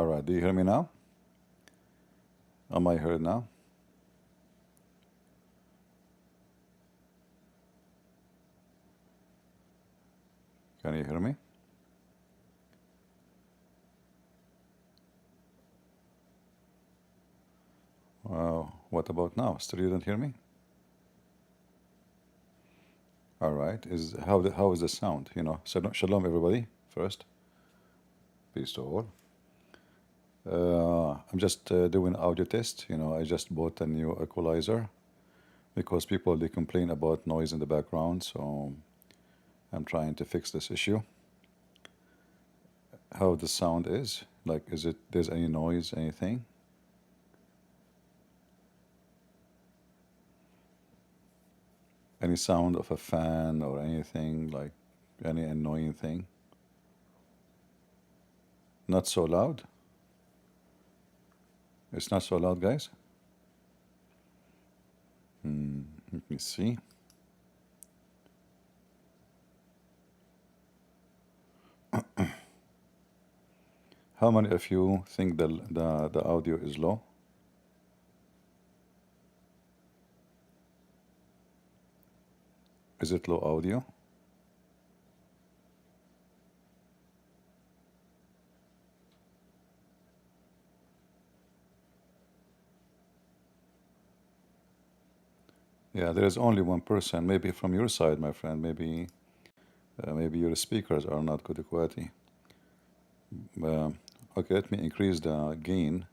All right, do you hear me now? Am I heard now? Can you hear me? What about now? Still you don't hear me? All right. How is the sound? Shalom everybody. First, peace to all. I'm just doing audio test. I just bought a new equalizer because people they complain about noise in the background, so I'm trying to fix this issue. How the sound is? Like, is it there's any noise, anything? Any sound of a fan or anything like any annoying thing? Not so loud. It's not so loud, guys. Let me see. How many of you think the audio is low? Is it low audio? Yeah, there is only one person. Maybe from your side, my friend. Maybe your speakers are not good quality. Okay, let me increase the gain.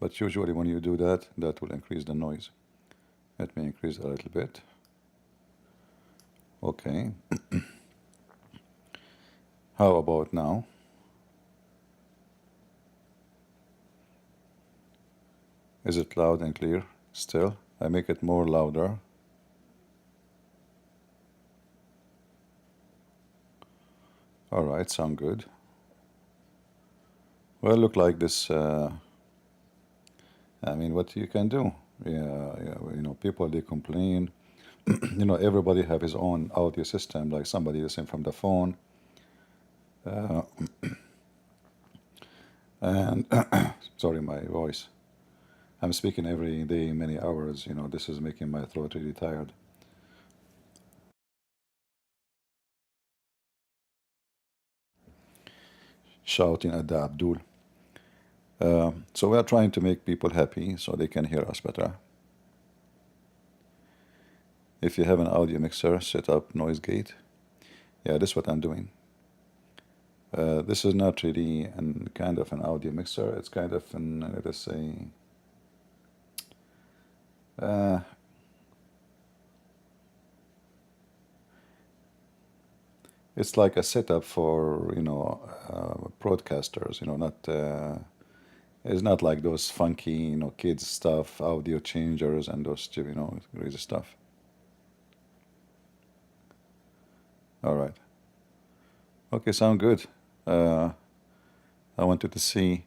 But usually when you do that, that will increase the noise. Let me increase a little bit. Okay. How about now? Is it loud and clear still? I make it more louder. All right, sound good. Well, look like this. I mean, what you can do? Yeah. People they complain. Everybody have his own audio system. Like somebody listen from the phone, and sorry, my voice. I'm speaking every day, many hours. This is making my throat really tired. Shouting at the Abdul. So we are trying to make people happy so they can hear us better. If you have an audio mixer, set up noise gate. Yeah, this is what I'm doing. This is not really an kind of an audio mixer. It's kind of an, let us say, it's like a setup for broadcasters. Not it's not like those funky kids stuff, audio changers and those crazy stuff. All right. Okay, sound good. I wanted to see.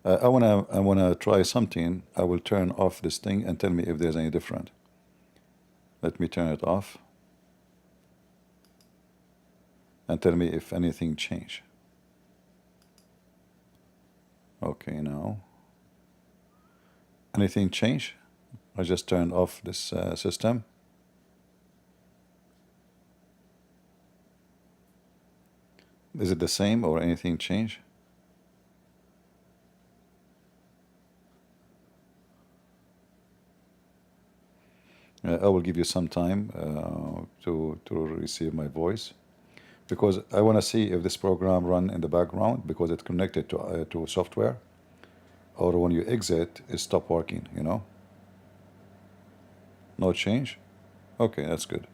I wanna try something. I will turn off this thing and tell me if there's any different. Let me turn it off and tell me if anything changed. Okay, now. Anything change? I just turned off this system. Is it the same or anything change? I will give you some time to receive my voice because I want to see if this program run in the background because it's connected to software, or when you exit it stop working. No change. Okay, that's good.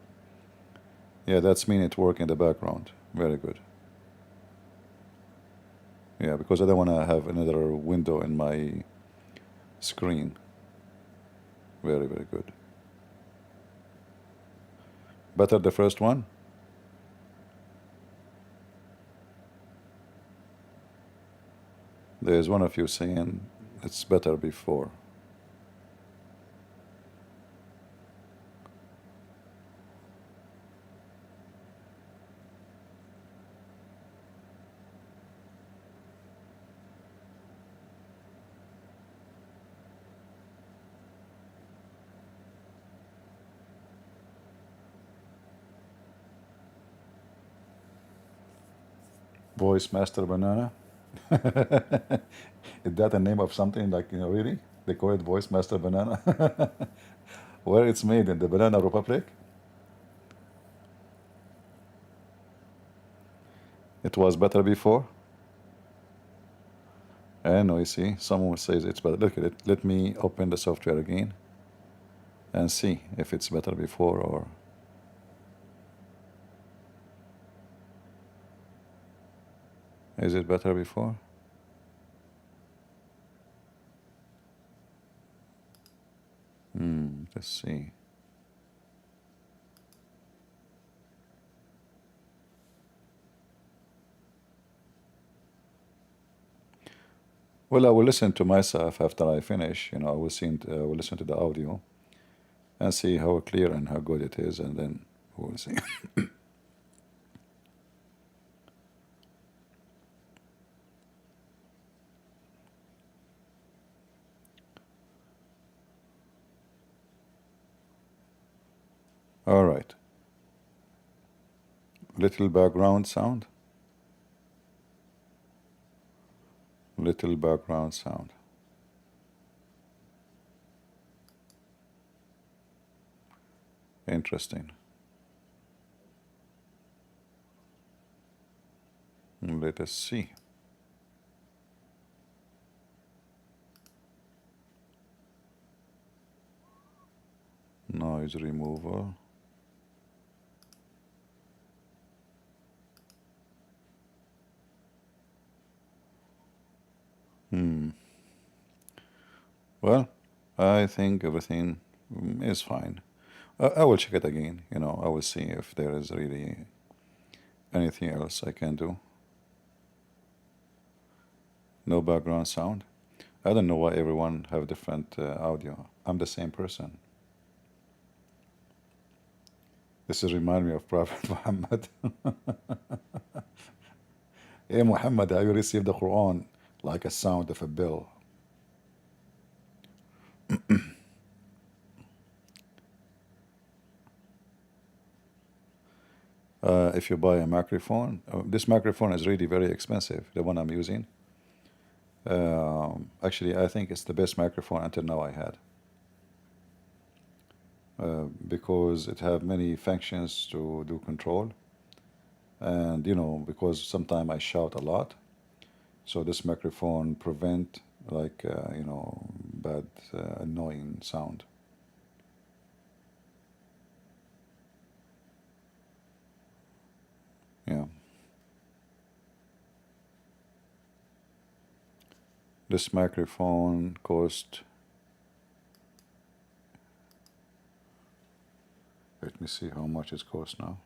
Yeah, that's mean it work in the background. Very good. Yeah, because I don't want to have another window in my screen. Very, very good. Better the first one? There's one of you saying it's better before. Voice Master Banana. Is that the name of something like, really? They call it Voice Master Banana? Where it's made, in the Banana Republic? It was better before? And I see, someone says it's better. Look at it. Let me open the software again and see if it's better before or... Is it better before? Let's see. Well, I will listen to myself after I finish. I will listen to the audio and see how clear and how good it is, and then we'll see. All right. Little background sound. Little background sound. Interesting. Let us see. Noise removal. Well, I think everything is fine. I will check it again. I will see if there is really anything else I can do. No background sound. I don't know why everyone have different audio. I'm the same person. This is remind me of Prophet Muhammad. Hey Muhammad, how you receive the Quran like a sound of a bell. If you buy a microphone, this microphone is really very expensive, the one I'm using. Actually, I think it's the best microphone until now I had. Because it have many functions to do control. And, because sometimes I shout a lot. So this microphone prevent like, bad, annoying sound. Yeah. This microphone cost, let me see how much it costs now,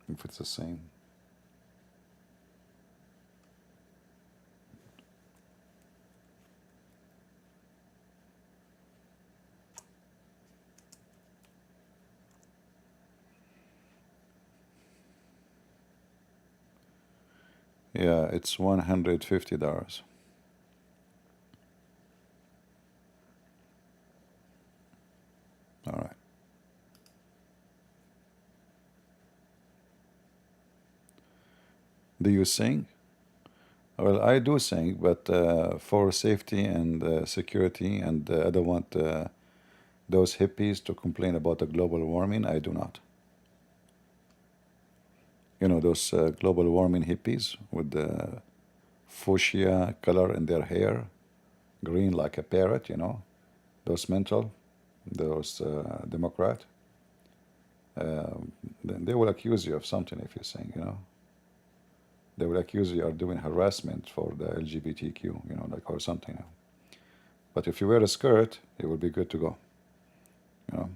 if it's the same. Yeah, it's $150. All right. Do you sing? Well, I do sing, but for safety and security, and I don't want those hippies to complain about the global warming. I do not. Those global warming hippies with the fuchsia color in their hair, green like a parrot, those mental, those Democrat. Then they will accuse you of something if you sing. They will accuse you of doing harassment for the LGBTQ, like or something. But if you wear a skirt, it will be good to go. You know,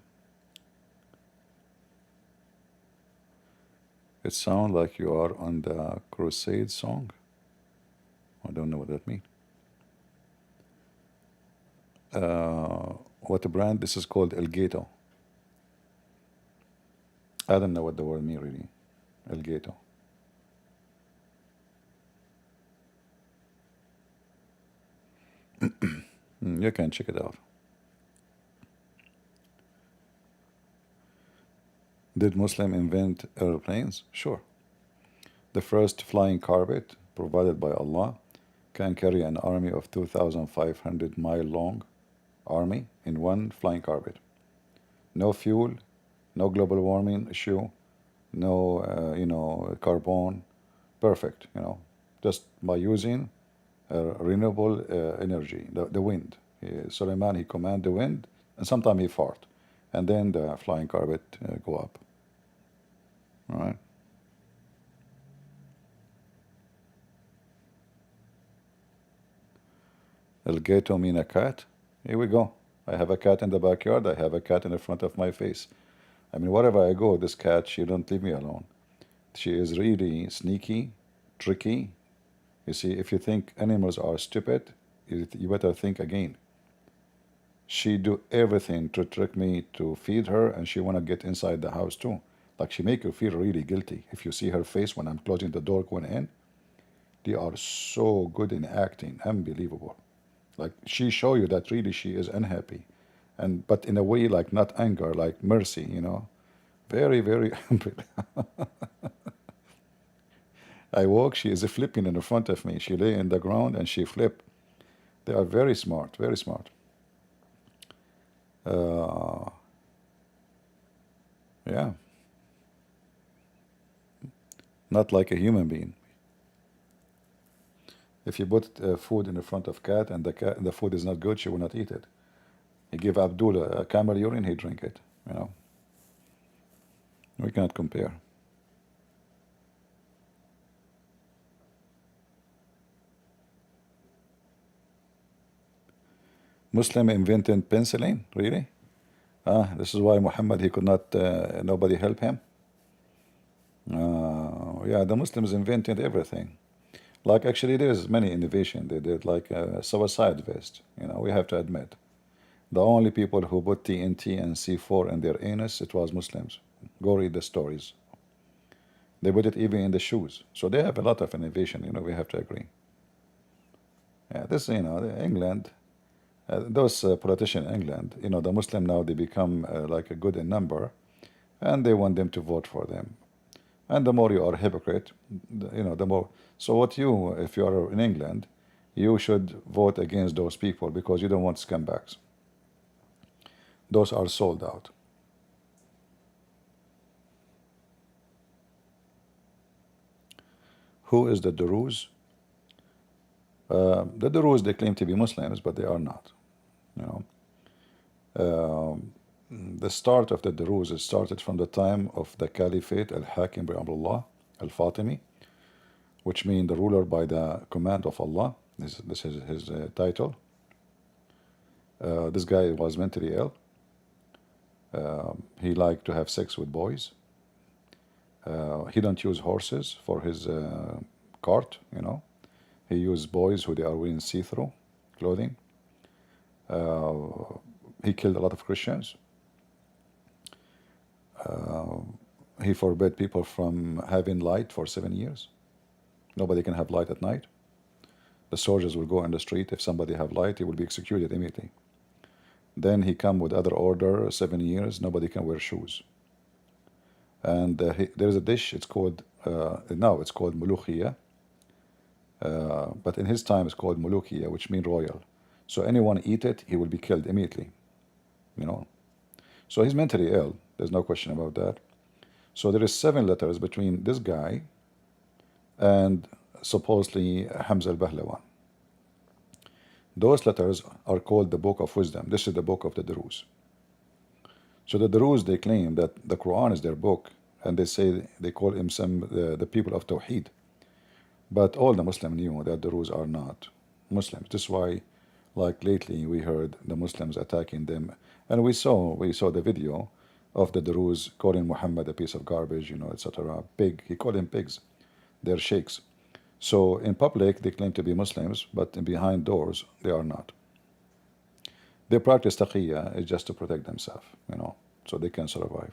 it sounds like you are on the Crusade song. I don't know what that means. What brand? This is called Elgato. I don't know what the word means really. Elgato. You can check it out. Did Muslim invent airplanes? Sure. The first flying carpet provided by Allah can carry an army of 2,500 mile long army in one flying carpet. No fuel, no global warming issue, no, carbon. Perfect, just by using renewable energy, the wind. Suleiman, he command the wind, and sometimes he fart, and then the flying carpet go up. All right. El gato mean a cat. Here we go. I have a cat in the backyard. I have a cat in the front of my face. I mean, wherever I go, this cat, she don't leave me alone. She is really sneaky, tricky. You see, if you think animals are stupid, you better think again. She do everything to trick me to feed her, and she wanna get inside the house too. Like she make you feel really guilty. If you see her face when I'm closing the door going in, they are so good in acting, unbelievable. Like she show you that really she is unhappy, and but in a way like not anger, like mercy. Very, very. I walk, she is flipping in the front of me. She lay in the ground and she flip. They are very smart, very smart. Uh, yeah, not like a human being. If you put food in the front of cat and the food is not good, she will not eat it. You give Abdullah a camel urine, he drink it. We cannot compare. Muslim invented penicillin, really? This is why Muhammad, he could not, nobody help him. Yeah, the Muslims invented everything. Like actually, there's many innovation. They did like a suicide vest. We have to admit. The only people who put TNT and C4 in their anus, it was Muslims. Go read the stories. They put it even in the shoes. So they have a lot of innovation. We have to agree. Yeah, this, England, those politicians in England, the Muslim now they become like a good in number, and they want them to vote for them. And the more you are a hypocrite, the more. So what if you are in England, you should vote against those people because you don't want scumbags. Those are sold out. Who is the Druze? The Druze, they claim to be Muslims, but they are not. The start of the Druze started from the time of the Caliphate Al-Hakim bin Abdullah Al-Fatimi, which means the ruler by the command of Allah. This is his title. This guy was mentally ill. He liked to have sex with boys. He don't use horses for his cart. He used boys who they are wearing see-through clothing. He killed a lot of Christians. He forbade people from having light for 7 years. Nobody can have light at night. The soldiers will go in the street. If somebody have light, he will be executed immediately. Then he come with other order, 7 years, nobody can wear shoes. And there's a dish, it's called, now it's called Mulukhiyah. But in his time it's called Mulukhiyah, which means royal. So anyone eat it, he will be killed immediately. So he's mentally ill, there's no question about that. So there is 7 letters between this guy and supposedly Hamza al-Bahlawan. Those letters are called the Book of Wisdom. This is the book of the Druze. So the Druze, they claim that the Quran is their book, and they call him the people of Tawheed. But all the Muslims knew that the Druze are not Muslims. This is why, like lately, we heard the Muslims attacking them, and we saw the video of the Druze calling Muhammad a piece of garbage, etc. Pig. He called them pigs. They're sheikhs. So in public, they claim to be Muslims, but behind doors, they are not. They practice taqiyya is just to protect themselves, so they can survive.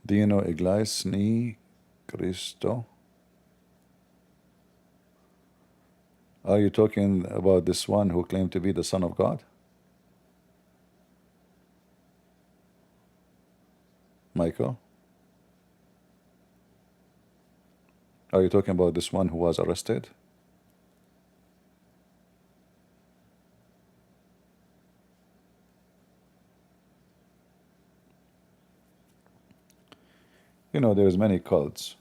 Do you know Iglesias ni Cristo? Are you talking about this one who claimed to be the Son of God? Michael? Are you talking about this one who was arrested? You know, there's many cults.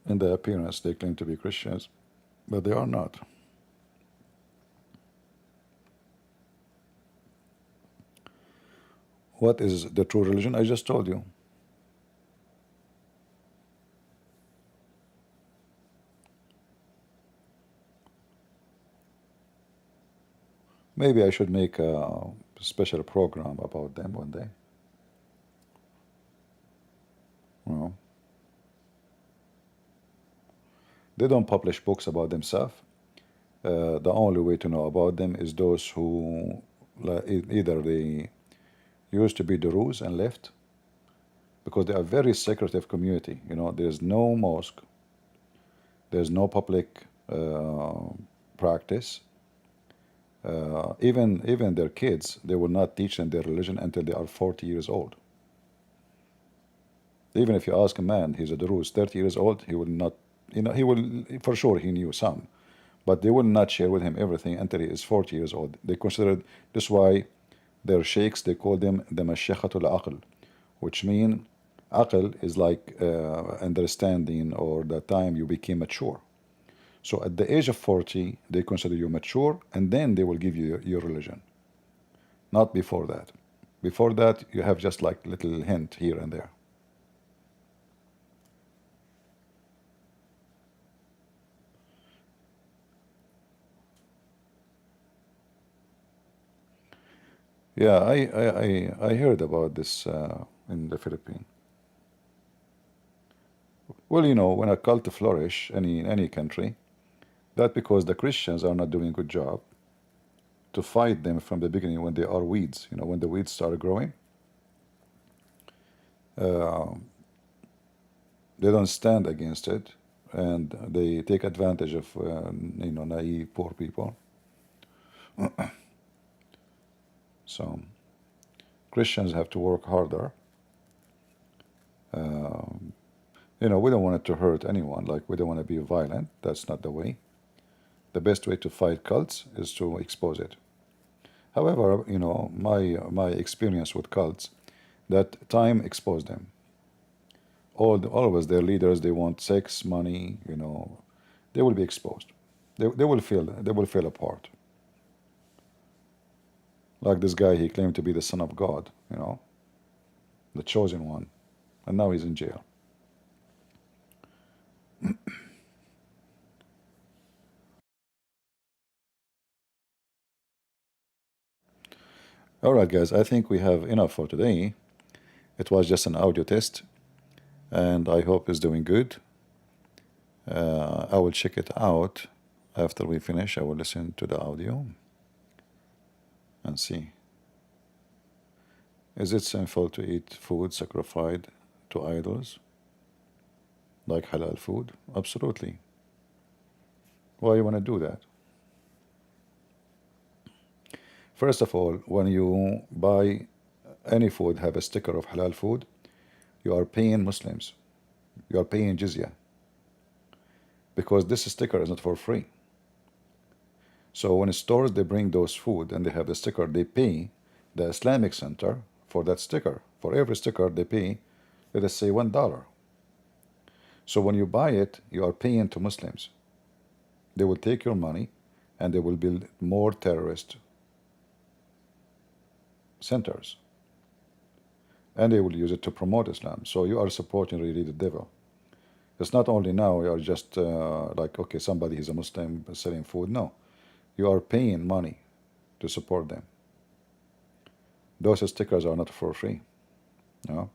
In their appearance, they claim to be Christians, but they are not. What is the true religion? I just told you. Maybe I should make a special program about them one day. You know, they don't publish books about themselves. The only way to know about them is those who either they used to be Druze and left, because they are very secretive community. You know, there's no mosque, there's no public practice. Even their kids, they will not teach them their religion until they are 40 years old. Even if you ask a man, he's a Druze, 30 years old, he will not, you know, he will, for sure he knew some, but they will not share with him everything until he is 40 years old. They consider this why their sheikhs, they call them the Mashayikhatul Aql, which mean Aql is like understanding or the time you became mature. So at the age of 40, they consider you mature, and then they will give you your religion. Not before that. Before that, you have just like little hint here and there. Yeah, I heard about this in the Philippines. Well, you know, when a cult flourish in any country, that because the Christians are not doing a good job to fight them from the beginning when they are weeds. You know, when the weeds start growing, uh, they don't stand against it, and they take advantage of you know, naive poor people. So Christians have to work harder. You know, we don't want it to hurt anyone. Like, we don't want to be violent. That's not the way. The best way to fight cults is to expose it. However, you know, my experience with cults, that time exposed them. Always their leaders, they want sex, money. You know, they will be exposed. They will fall apart. Like this guy, he claimed to be the son of God. You know, the chosen one, and now he's in jail. All right, guys, I think we have enough for today. It was just an audio test, and I hope it's doing good. I will check it out after we finish. I will listen to the audio and see. Is it sinful to eat food sacrificed to idols, like halal food? Absolutely. Why you want to do that? First of all, when you buy any food have a sticker of halal food, you are paying Muslims. You are paying jizya, because this sticker is not for free. So when stores they bring those food and they have the sticker, they pay the Islamic Center for that sticker. For every sticker they pay, let us say $1. So when you buy it, you are paying to Muslims. They will take your money and they will build more terrorist centers. And they will use it to promote Islam. So you are supporting really the devil. It's not only now you are just like, okay, somebody is a Muslim selling food. No, you are paying money to support them. Those stickers are not for free. No.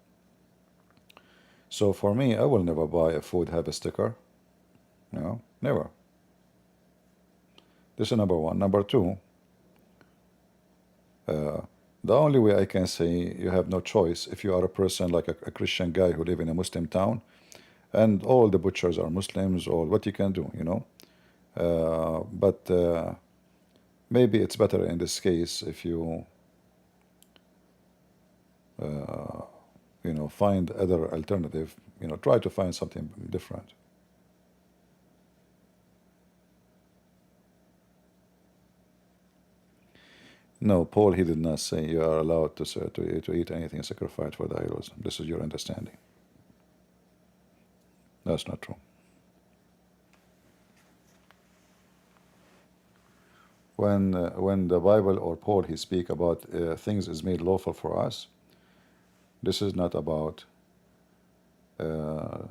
So for me, I will never buy a food have a sticker. No, never. This is number one. Number two, the only way I can say you have no choice if you are a person like a Christian guy who live in a Muslim town, and all the butchers are Muslims, or what you can do, you know, But maybe it's better in this case if you find other alternative. Try to find something different. No, Paul, he did not say you are allowed to eat anything sacrificed for the idols. This is your understanding. That's not true. When the Bible or Paul he speak about things is made lawful for us, this is not about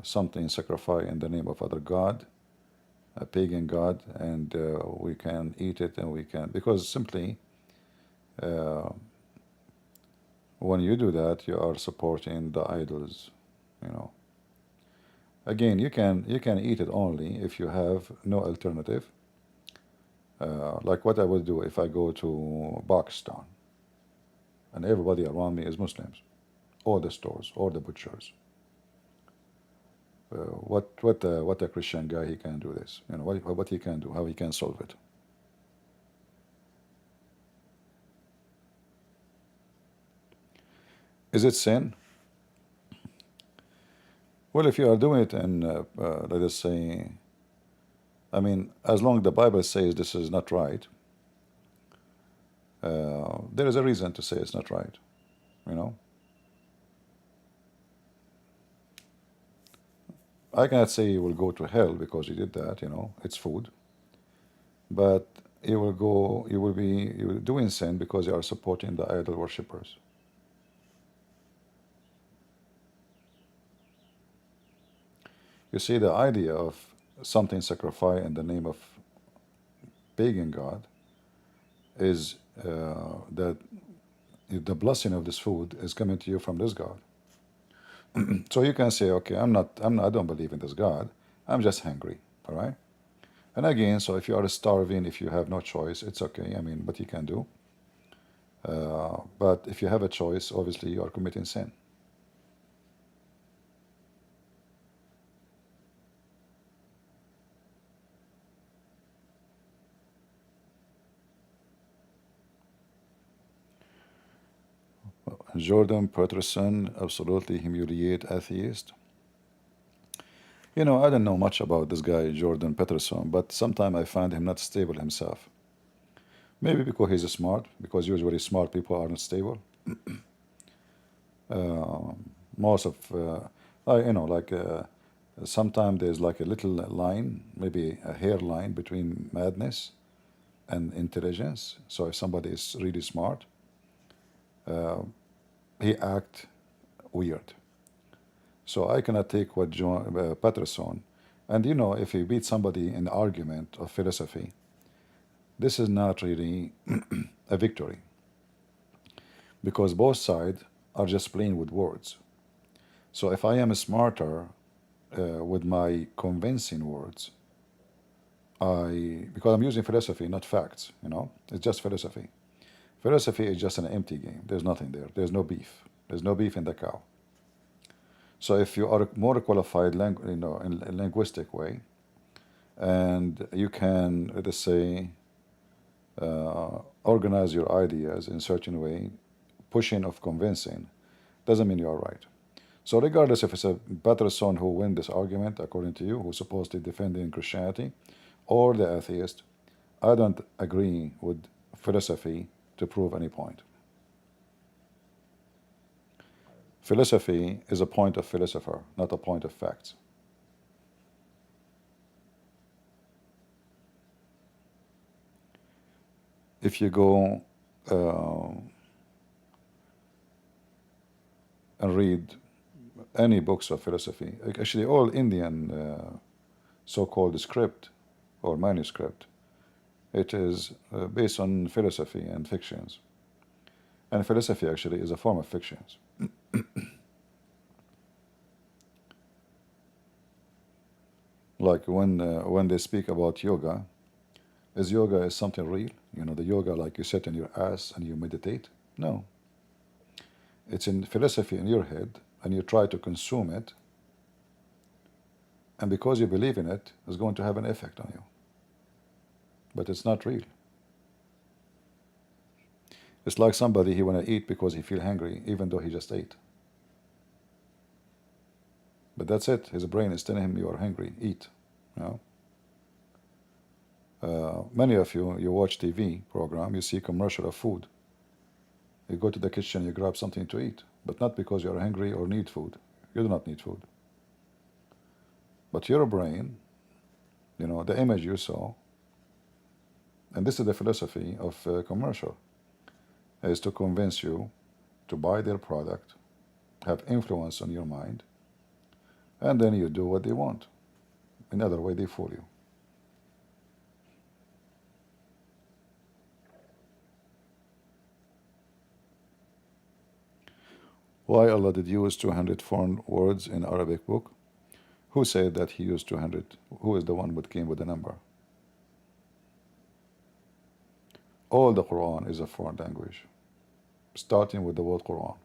something sacrificed in the name of other god, a pagan god, and we can eat it and we can, because simply when you do that you are supporting the idols. Again, you can eat it only if you have no alternative. Like what I would do if I go to Pakistan and everybody around me is Muslims, all the stores, all the butchers. What a Christian guy he can do this? What he can do? How he can solve it? Is it sin? Well, if you are doing it in, let us say, I mean, as long as the Bible says this is not right, there is a reason to say it's not right. I cannot say you will go to hell because you did that. It's food, but you will be doing sin because you are supporting the idol worshippers. You see, the idea of something sacrificed in the name of pagan god is that the blessing of this food is coming to you from this god. So you can say, okay, I don't believe in this god. I'm just hungry, all right? And again, so if you are starving, if you have no choice, it's okay. I mean, what you can do. But if you have a choice, obviously you are committing sin. Jordan Peterson, absolutely humiliate atheist. I don't know much about this guy, Jordan Peterson, but sometimes I find him not stable himself. Maybe because he's smart, because usually smart people are not stable. Most of, like sometimes there's like a little line, maybe a hairline between madness and intelligence. So if somebody is really smart, he act weird. So I cannot take what John Patterson, and if you beat somebody in argument of philosophy, this is not really a victory, because both sides are just playing with words. So if I am smarter with my convincing words, because I'm using philosophy, not facts, it's just philosophy. Philosophy is just an empty game. There's nothing there. There's no beef. There's no beef in the cow. So if you are more qualified, in a linguistic way, and you can, let us say, organize your ideas in a certain way, pushing of convincing, doesn't mean you are right. So regardless if it's a Patterson who win this argument, according to you, who's supposedly defending Christianity, or the atheist, I don't agree with philosophy to prove any point. Philosophy is a point of philosopher, not a point of facts. If you go and read any books of philosophy, actually all Indian so-called script or manuscript, it is based on philosophy and fictions. And philosophy actually is a form of fictions. Like when they speak about yoga, is yoga is something real? The yoga like you sit in your ass and you meditate? No. It's in philosophy in your head and you try to consume it. And because you believe in it, it's going to have an effect on you. but it's not real. It's like somebody he want to eat because he feel hungry, even though he just ate. But that's it. His brain is telling him you are hungry. Eat. You know. Many of you, you watch TV program, you see commercial of food. You go to the kitchen, you grab something to eat, but not because you're hungry or need food. You do not need food. But your brain, you know, the image you saw, and this is the philosophy of commercial, is to convince you to buy their product, have influence on your mind, and then you do what they want. In other way, they fool you. Why Allah did use 200 foreign words in Arabic book? Who said that he used 200? Who is the one that came with the number? All the Quran is a foreign language, starting with the word Quran.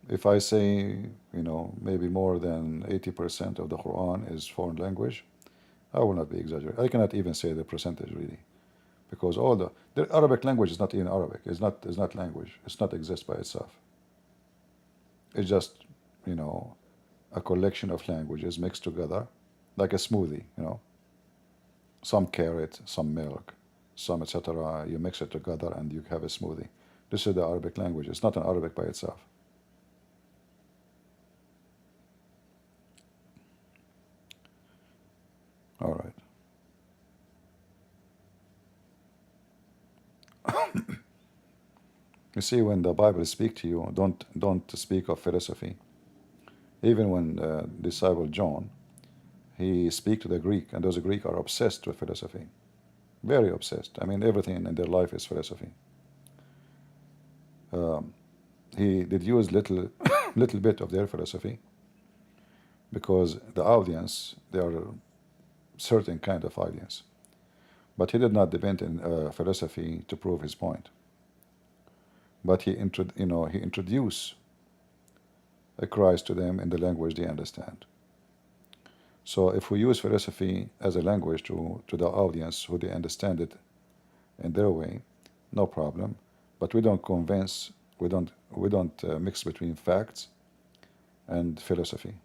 If I say, you know, maybe more than 80% of the Quran is foreign language, I will not be exaggerating. I cannot even say the percentage really, because all the Arabic language is not even Arabic. It's not language. It's not exist by itself. It's just, you know, a collection of languages mixed together, like a smoothie. You know, some carrot, some milk, some etc. You mix it together and you have a smoothie. This is the Arabic language. It's not an Arabic by itself. All right. You see, when the Bible speaks to you, don't speak of philosophy. Even when disciple John, he speak to the Greek, and those Greek are obsessed with philosophy, very obsessed. I mean, everything in their life is philosophy. He did use little little bit of their philosophy because the audience, they are a certain kind of audience, but he did not depend on philosophy to prove his point. But he introduced a Christ to them in the language they understand. So if we use philosophy as a language to the audience who they understand it in their way, no problem. But we don't convince, we don't mix between facts and philosophy.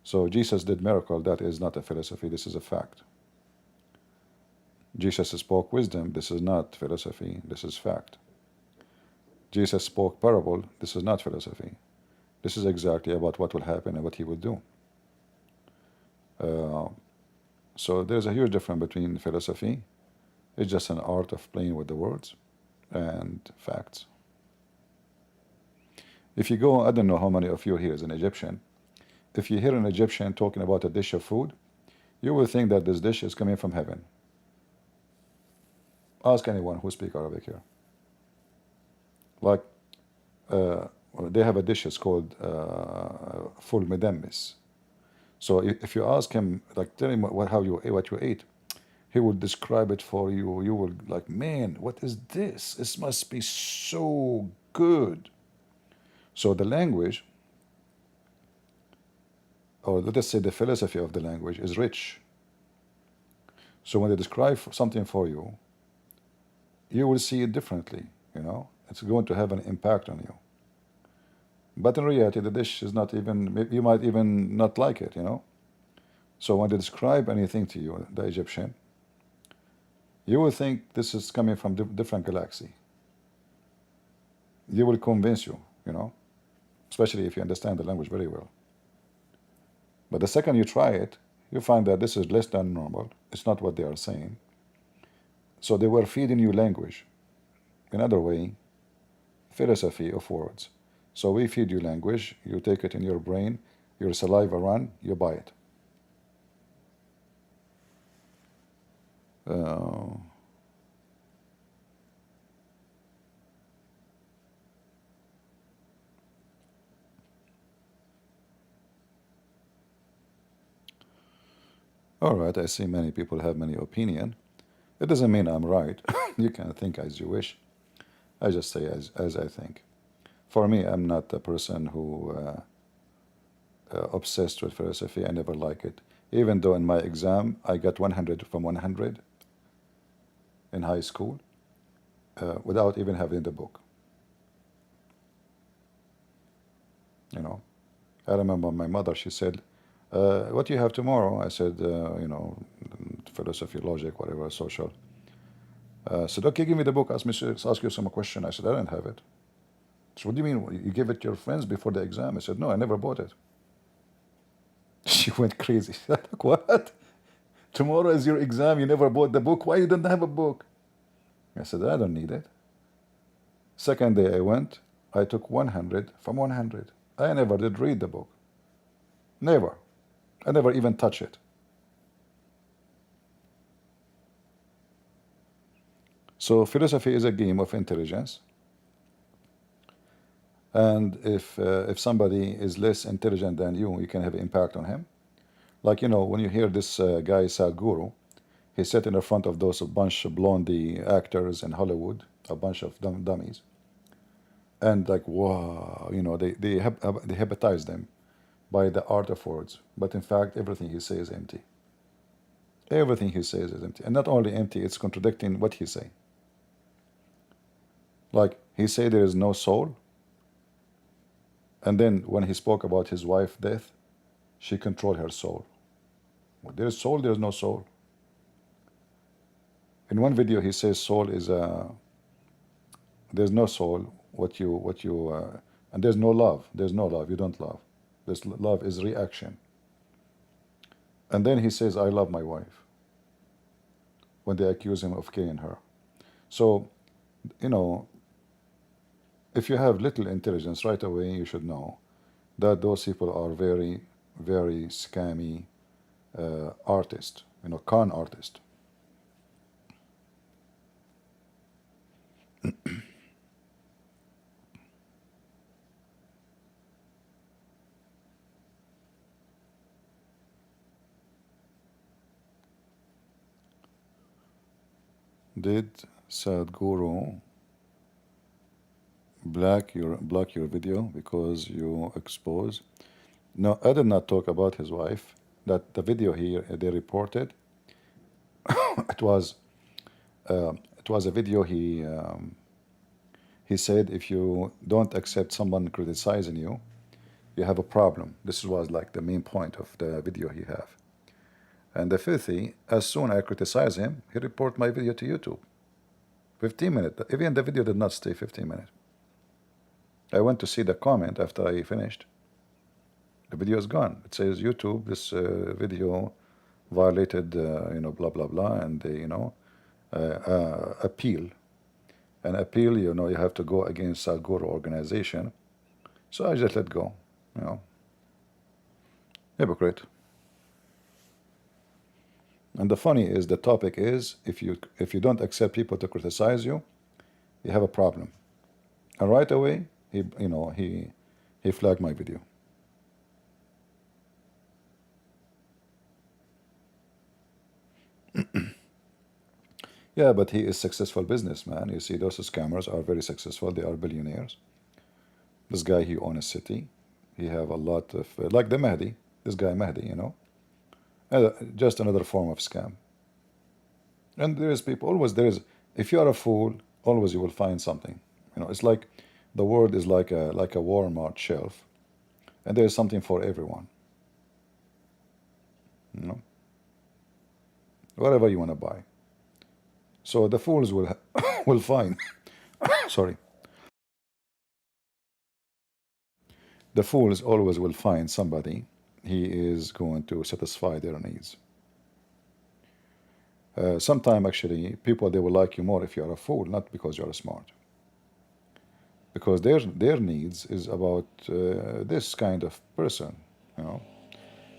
So Jesus did miracle, that is not a philosophy, this is a fact. Jesus spoke wisdom, this is not philosophy, this is fact. Jesus spoke parable, this is not philosophy. This is exactly about what will happen and what he will do. So there's a huge difference between philosophy, it's just an art of playing with the words, and facts. If you go, I don't know how many of you here is an Egyptian, if you hear an Egyptian talking about a dish of food, you will think that this dish is coming from heaven. Ask anyone who speaks Arabic here. Like, they have a dish, it's called full medemmis. So if you ask him, like, tell him what you ate, he will describe it for you. You will like, man, what is this? This must be so good. So the language, or let us say the philosophy of the language, is rich. So when they describe something for you, you will see it differently. You know, it's going to have an impact on you. But in reality, the dish is not even, you might even not like it, you know. So when they describe anything to you, the Egyptian, you will think this is coming from different galaxy. You will convince you, you know, especially if you understand the language very well. But the second you try it, you find that this is less than normal. It's not what they are saying. So they were feeding you language. Another way, philosophy of words. So we feed you language, you take it in your brain, your saliva run, you buy it. All right, I see many people have many opinion. It doesn't mean I'm right. You can think as you wish. I just say as I think. For me, I'm not a person who obsessed with philosophy. I never like it. Even though in my exam I got 100 from 100 in high school without even having the book. You know, I remember my mother, she said, what do you have tomorrow? I said, you know, philosophy, logic, whatever, social. Said, okay, give me the book. Ask you some question. I said, I don't have it. So what do you mean? You give it to your friends before the exam? I said, no, I never bought it. She went crazy. She said, like, what? Tomorrow is your exam. You never bought the book. Why you don't have a book? I said, I don't need it. Second day I went, I took 100 from 100. I never did read the book. Never. I never even touch it. So philosophy is a game of intelligence. And if somebody is less intelligent than you can have an impact on him. Like, you know, when you hear this guy, Sadhguru, he sat in the front of those a bunch of blondie actors in Hollywood, a bunch of dummies. And like, wow, you know, they hypnotize them by the art of words. But in fact, everything he says is empty. Everything he says is empty. And not only empty, it's contradicting what he say. Like, he said there is no soul. And then when he spoke about his wife's death, she controlled her soul. Well, there is soul, there is no soul. In one video, he says soul is there's no soul. And there's no love. There's no love. You don't love. This love is reaction. And then he says, I love my wife, when they accuse him of killing her. So, you know, if you have little intelligence, right away you should know that those people are very, very scammy artists, you know, con artists. Did Sadhguru block your video because you expose? No, I did not talk about his wife. That the video here they reported, it was a video he said if you don't accept someone criticizing you, you have a problem. This was like the main point of the video he have. And the filthy, as soon as I criticize him, he report my video to YouTube. 15 minutes. Even the video did not stay 15 minutes. I went to see the comment after I finished. The video is gone. It says YouTube, this video violated, you know, blah, blah, blah, and they, you know, appeal. And appeal, you know, you have to go against Sadhguru organization. So I just let go, you know. Hypocrite. And the funny is, the topic is, if you don't accept people to criticize you, you have a problem. And right away, he flagged my video. Yeah, but he is successful businessman. You see, those scammers are very successful. They are billionaires. This guy, he owns a city. He have a lot of, like the Mahdi, this guy Mahdi, you know. Just another form of scam. And there is people, always there is, if you are a fool, always you will find something. You know, it's like, the world is like a Walmart shelf. And there is something for everyone. You know. Whatever you want to buy. So the fools will will find, sorry. The fools always will find somebody he is going to satisfy their needs. Sometimes actually people, they will like you more if you are a fool, not because you are smart. Because their needs is about this kind of person, you know,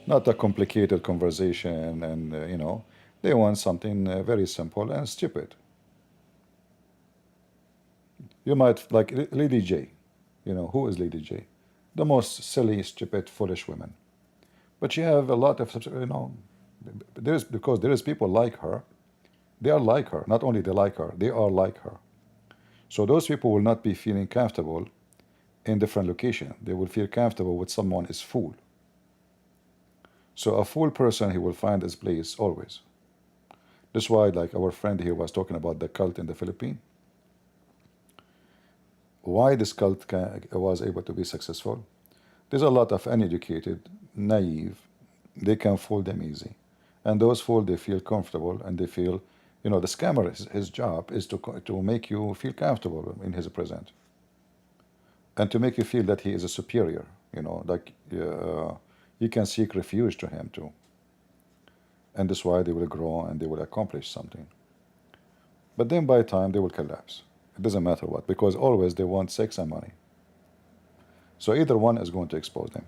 not a complicated conversation, and you know, they want something very simple and stupid. You might like Lady J. You know, who is Lady J? The most silly, stupid, foolish women. But she have a lot of, you know, because there is people like her. They are like her. Not only they like her, they are like her. So those people will not be feeling comfortable in different location. They will feel comfortable with someone is fool. So a fool person, he will find his place always. That's why, like our friend here was talking about the cult in the Philippines, why this cult was able to be successful. There's a lot of uneducated, naive, they can fool them easy. And those fools, they feel comfortable and they feel, the scammer, his job is to make you feel comfortable in his presence and to make you feel that he is a superior, like you can seek refuge to him too. And that's why they will grow and they will accomplish something. But then by time they will collapse. It doesn't matter what, because always they want sex and money. So either one is going to expose them.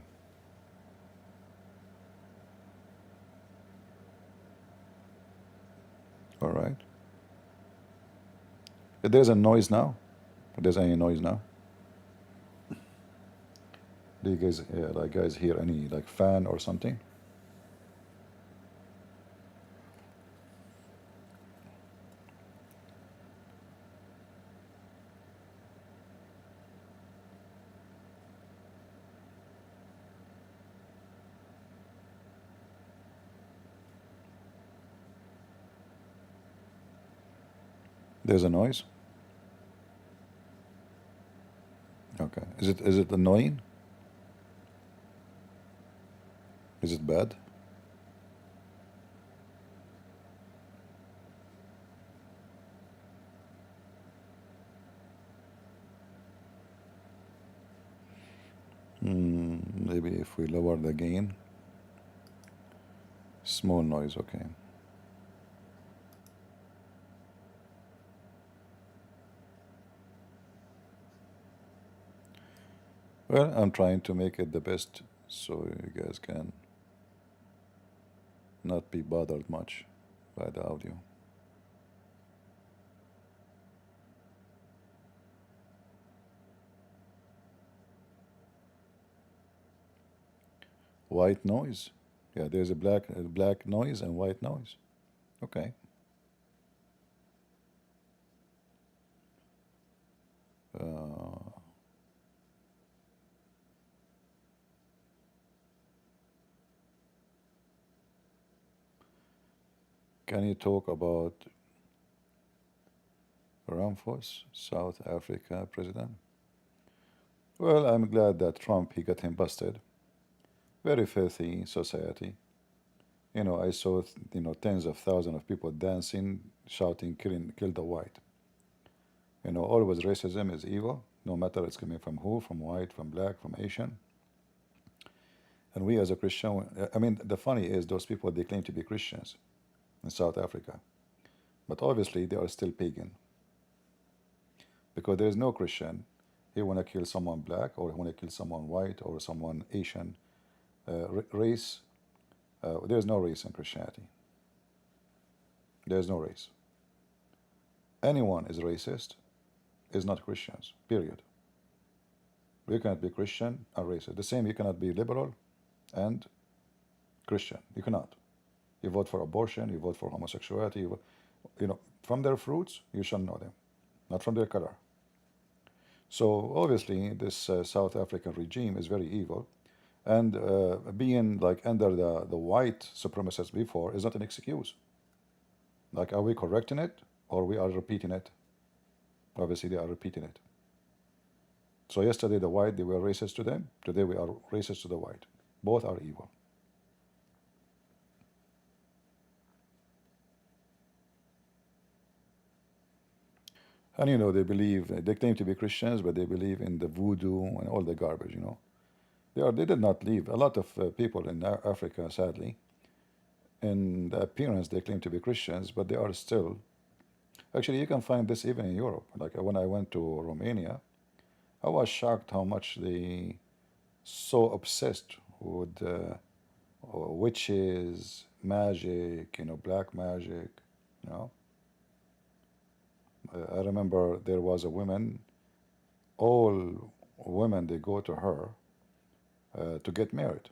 All right. If there's a noise now, if there's any noise now, do you guys, like guys hear any like fan or something? There's a noise. Okay. Is it annoying? Is it bad? Maybe if we lower the gain, small noise. Okay. Well, I'm trying to make it the best so you guys can not be bothered much by the audio. White noise. Yeah, there's a black noise and white noise. Okay. Uh, can you talk about Ramphos, South Africa president? Well, I'm glad that Trump he got him busted. Very filthy society. I saw tens of thousands of people dancing, shouting, "Killing, kill the white." Always racism is evil, no matter it's coming from who, from white, from black, from Asian. And we as a Christian, I mean, the funny is those people they claim to be Christians in South Africa, but obviously they are still pagan because there is no Christian. He want to kill someone black or he want to kill someone white or someone Asian race. There's no race in Christianity. There's no race. Anyone is racist is not Christians. Period. You cannot be Christian and racist. The same, you cannot be liberal and Christian. You cannot. You vote for abortion. You vote for homosexuality. From their fruits you shall know them, not from their color. So obviously, this South African regime is very evil, and being like under the white supremacists before is not an excuse. Like, are we correcting it or we are repeating it? Obviously, they are repeating it. So yesterday the white they were racist to them. Today we are racist to the white. Both are evil. And they claim to be Christians, but they believe in the voodoo and all the garbage. They did not leave. A lot of people in Africa, sadly, in the appearance they claim to be Christians, but they are still. Actually, you can find this even in Europe. Like when I went to Romania, I was shocked how much they so obsessed with witches, magic, black magic. You know, I remember there was a woman. All women they go to her to get married.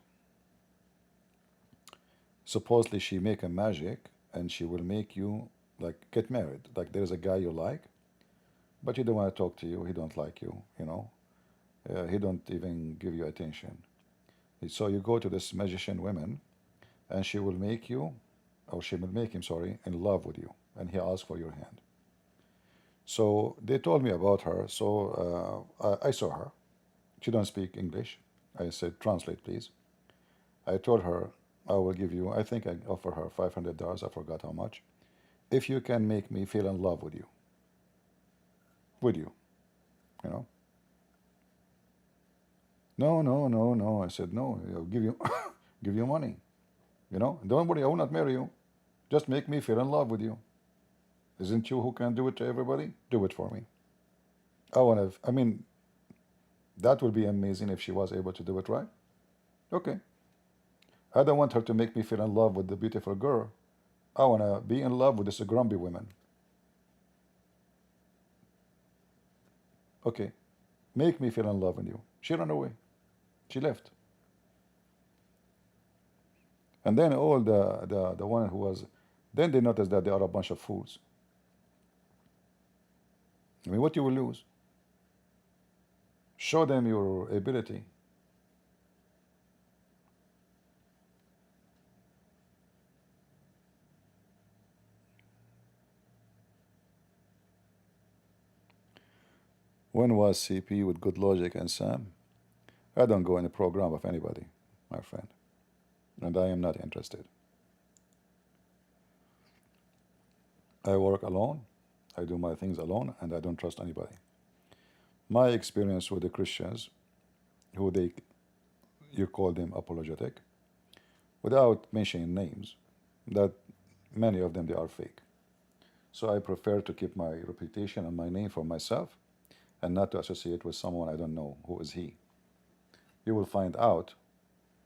Supposedly she make a magic and she will make you like get married. Like there's a guy you like, but he don't want to talk to you. He don't like you. He don't even give you attention. So you go to this magician women, and she will make you, or she will make him, sorry, in love with you, and he asks for your hand. So they told me about her. So I saw her. She don't speak English. I said, translate, please. I told her, I will give you, I think I offer her $500. I forgot how much. If you can make me feel in love with you, you know. No, no, no, no. I said, no, I'll give you, give you money. You know, don't worry, I will not marry you. Just make me feel in love with you. Isn't you who can do it to everybody? Do it for me. I mean, that would be amazing if she was able to do it right. Okay. I don't want her to make me feel in love with the beautiful girl. I want to be in love with this grumpy woman. Okay. Make me feel in love with you. She ran away. She left. And then all the one who was, then they noticed that they are a bunch of fools. I mean, what you will lose? Show them your ability. When was CP with good logic and Sam? I don't go in a program of anybody, my friend. And I am not interested. I work alone. I do my things alone, and I don't trust anybody. My experience with the Christians, who you call them apologetic, without mentioning names, that many of them, they are fake. So I prefer to keep my reputation and my name for myself and not to associate with someone I don't know. Who is he? You will find out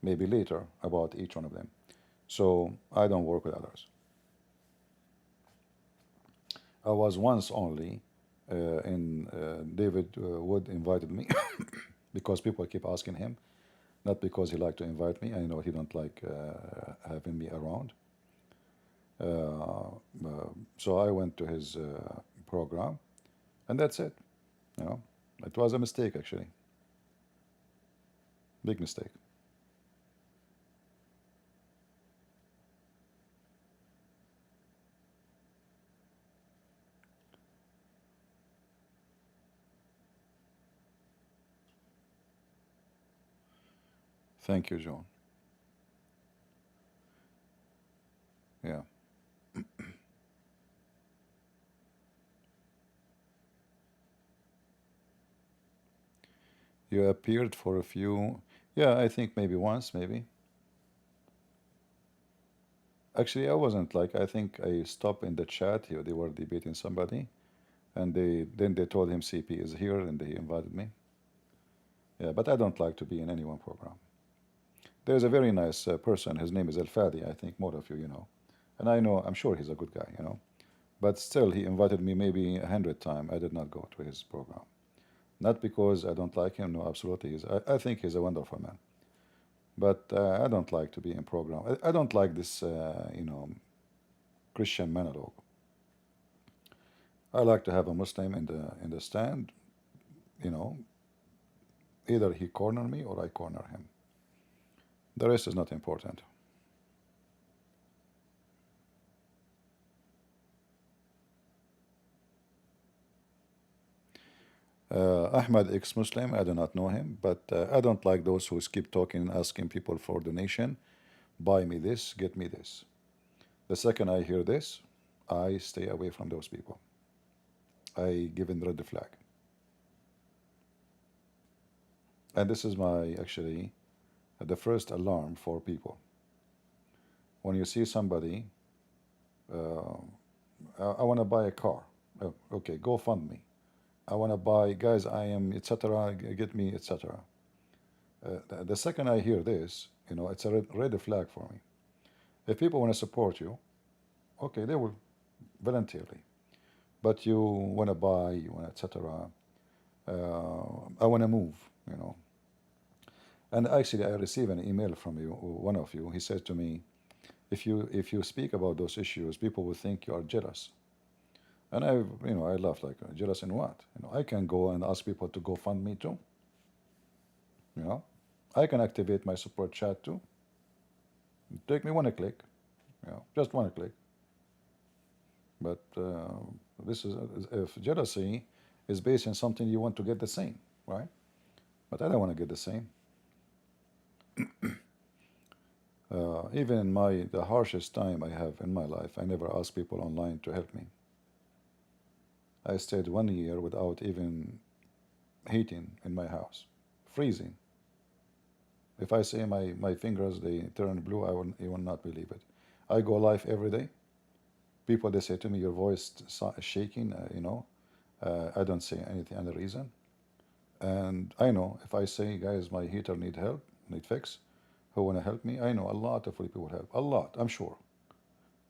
maybe later about each one of them. So I don't work with others. I was once only in David Wood invited me because people keep asking him, not because he liked to invite me. I know he don't like having me around. So I went to his program, and that's it. You know, it was a mistake actually, big mistake. Thank you, John. Yeah, you appeared for a few. Yeah, I think maybe once, maybe. Actually, I wasn't like. I think I stopped in the chat here. They were debating somebody, and they told him CP is here, and they invited me. Yeah, but I don't like to be in any one program. There's a very nice person. His name is El Fadi. I think more of you know, and I know. I'm sure he's a good guy. You know, but still, he invited me maybe 100 times. I did not go to his program. Not because I don't like him. No, absolutely. I think he's a wonderful man. But I don't like to be in program. I don't like this, Christian monologue. I like to have a Muslim in the stand. You know, either he corner me or I corner him. The rest is not important. Ahmad ex-Muslim, I do not know him, but I don't like those who keep talking and asking people for donation. Buy me this, get me this. The second I hear this, I stay away from those people. I give in red flag. And this is my actually the first alarm for people. When you see somebody, uh, I want to buy a car. Oh, okay, go fund me. I want to buy, guys, I am, etc. Get me, etc. The second I hear this, it's a red flag for me. If people want to support you, okay, they will voluntarily. But you want to buy, you want, etc. I want to move, you know. And actually, I received an email from you, one of you. He said to me, if you speak about those issues, people will think you are jealous. And I laughed like, jealous in what? I can go and ask people to go fund me too. You know, I can activate my support chat too. Take me one click, just one click. But this is if jealousy is based on something you want to get the same, right? But I don't want to get the same. Even in the harshest time I have in my life, I never ask people online to help me. I stayed 1 year without even heating in my house, freezing. If I say my fingers they turn blue, you will not believe it. I go live every day. People they say to me, your voice is shaking. I don't say anything any reason. And I know if I say, guys, my heater need help, need fix, who wanna help me? I know a lot of people will help. A lot, I'm sure.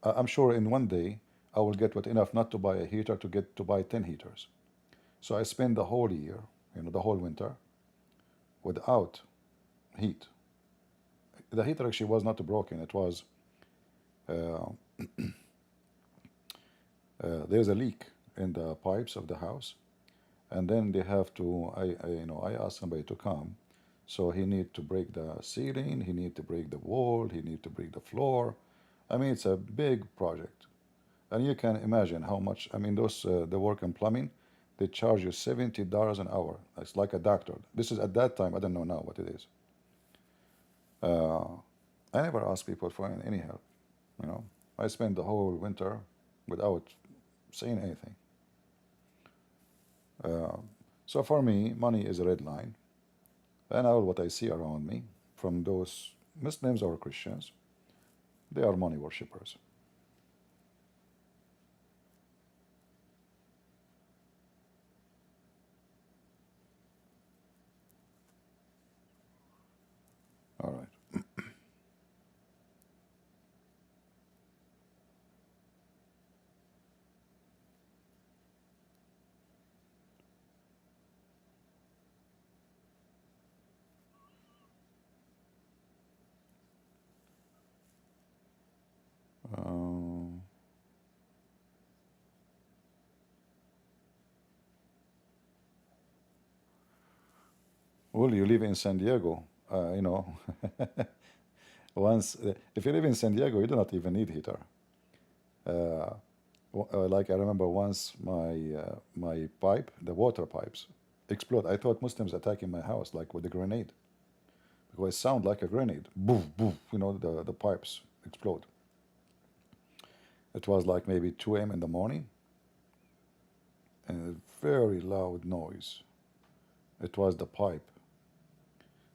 I'm sure in one day I will get with enough not to buy a heater to buy 10 heaters. So I spend the whole year, the whole winter, without heat. The heater actually was not broken. It was uh, there's a leak in the pipes of the house, and then they have to. I asked somebody to come, so he need to break the ceiling, he need to break the wall, he need to break the floor. I mean, it's a big project, and you can imagine how much. I mean, those the work in plumbing, they charge you $70 an hour. It's like a doctor. This is at that time. I don't know now what it is. Uh, I never ask people for any help. You know, I spent the whole winter without saying anything. Uh, so for me, money is a red line, and all what I see around me, from those Muslims or Christians, they are money worshippers. All right. Um, well, you live in San Diego. Once if you live in San Diego, you do not even need heater. Uh, like I remember once my pipe, the water pipes, explode. I thought Muslims attacking my house like with a grenade because it sounded like a grenade. Boof, boof. The pipes explode. It was like maybe 2 a.m. in the morning, and a very loud noise. It was the pipe.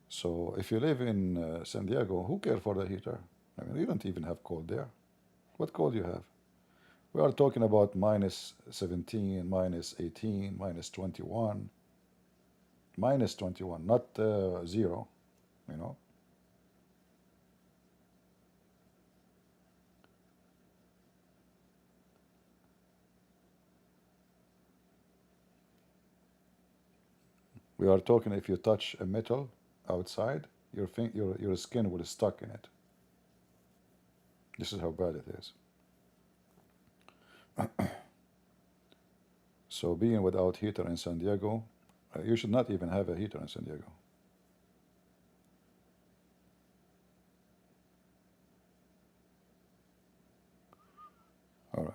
So if you live in San Diego, who cares for the heater? I mean, you don't even have cold there. What cold you have? We are talking about minus 17, minus 18, minus 21, minus 21, not zero, you know. We are talking if you touch a metal outside, your skin will stuck in it. This is how bad it is. So being without heater in San Diego, you should not even have a heater in San Diego. All right.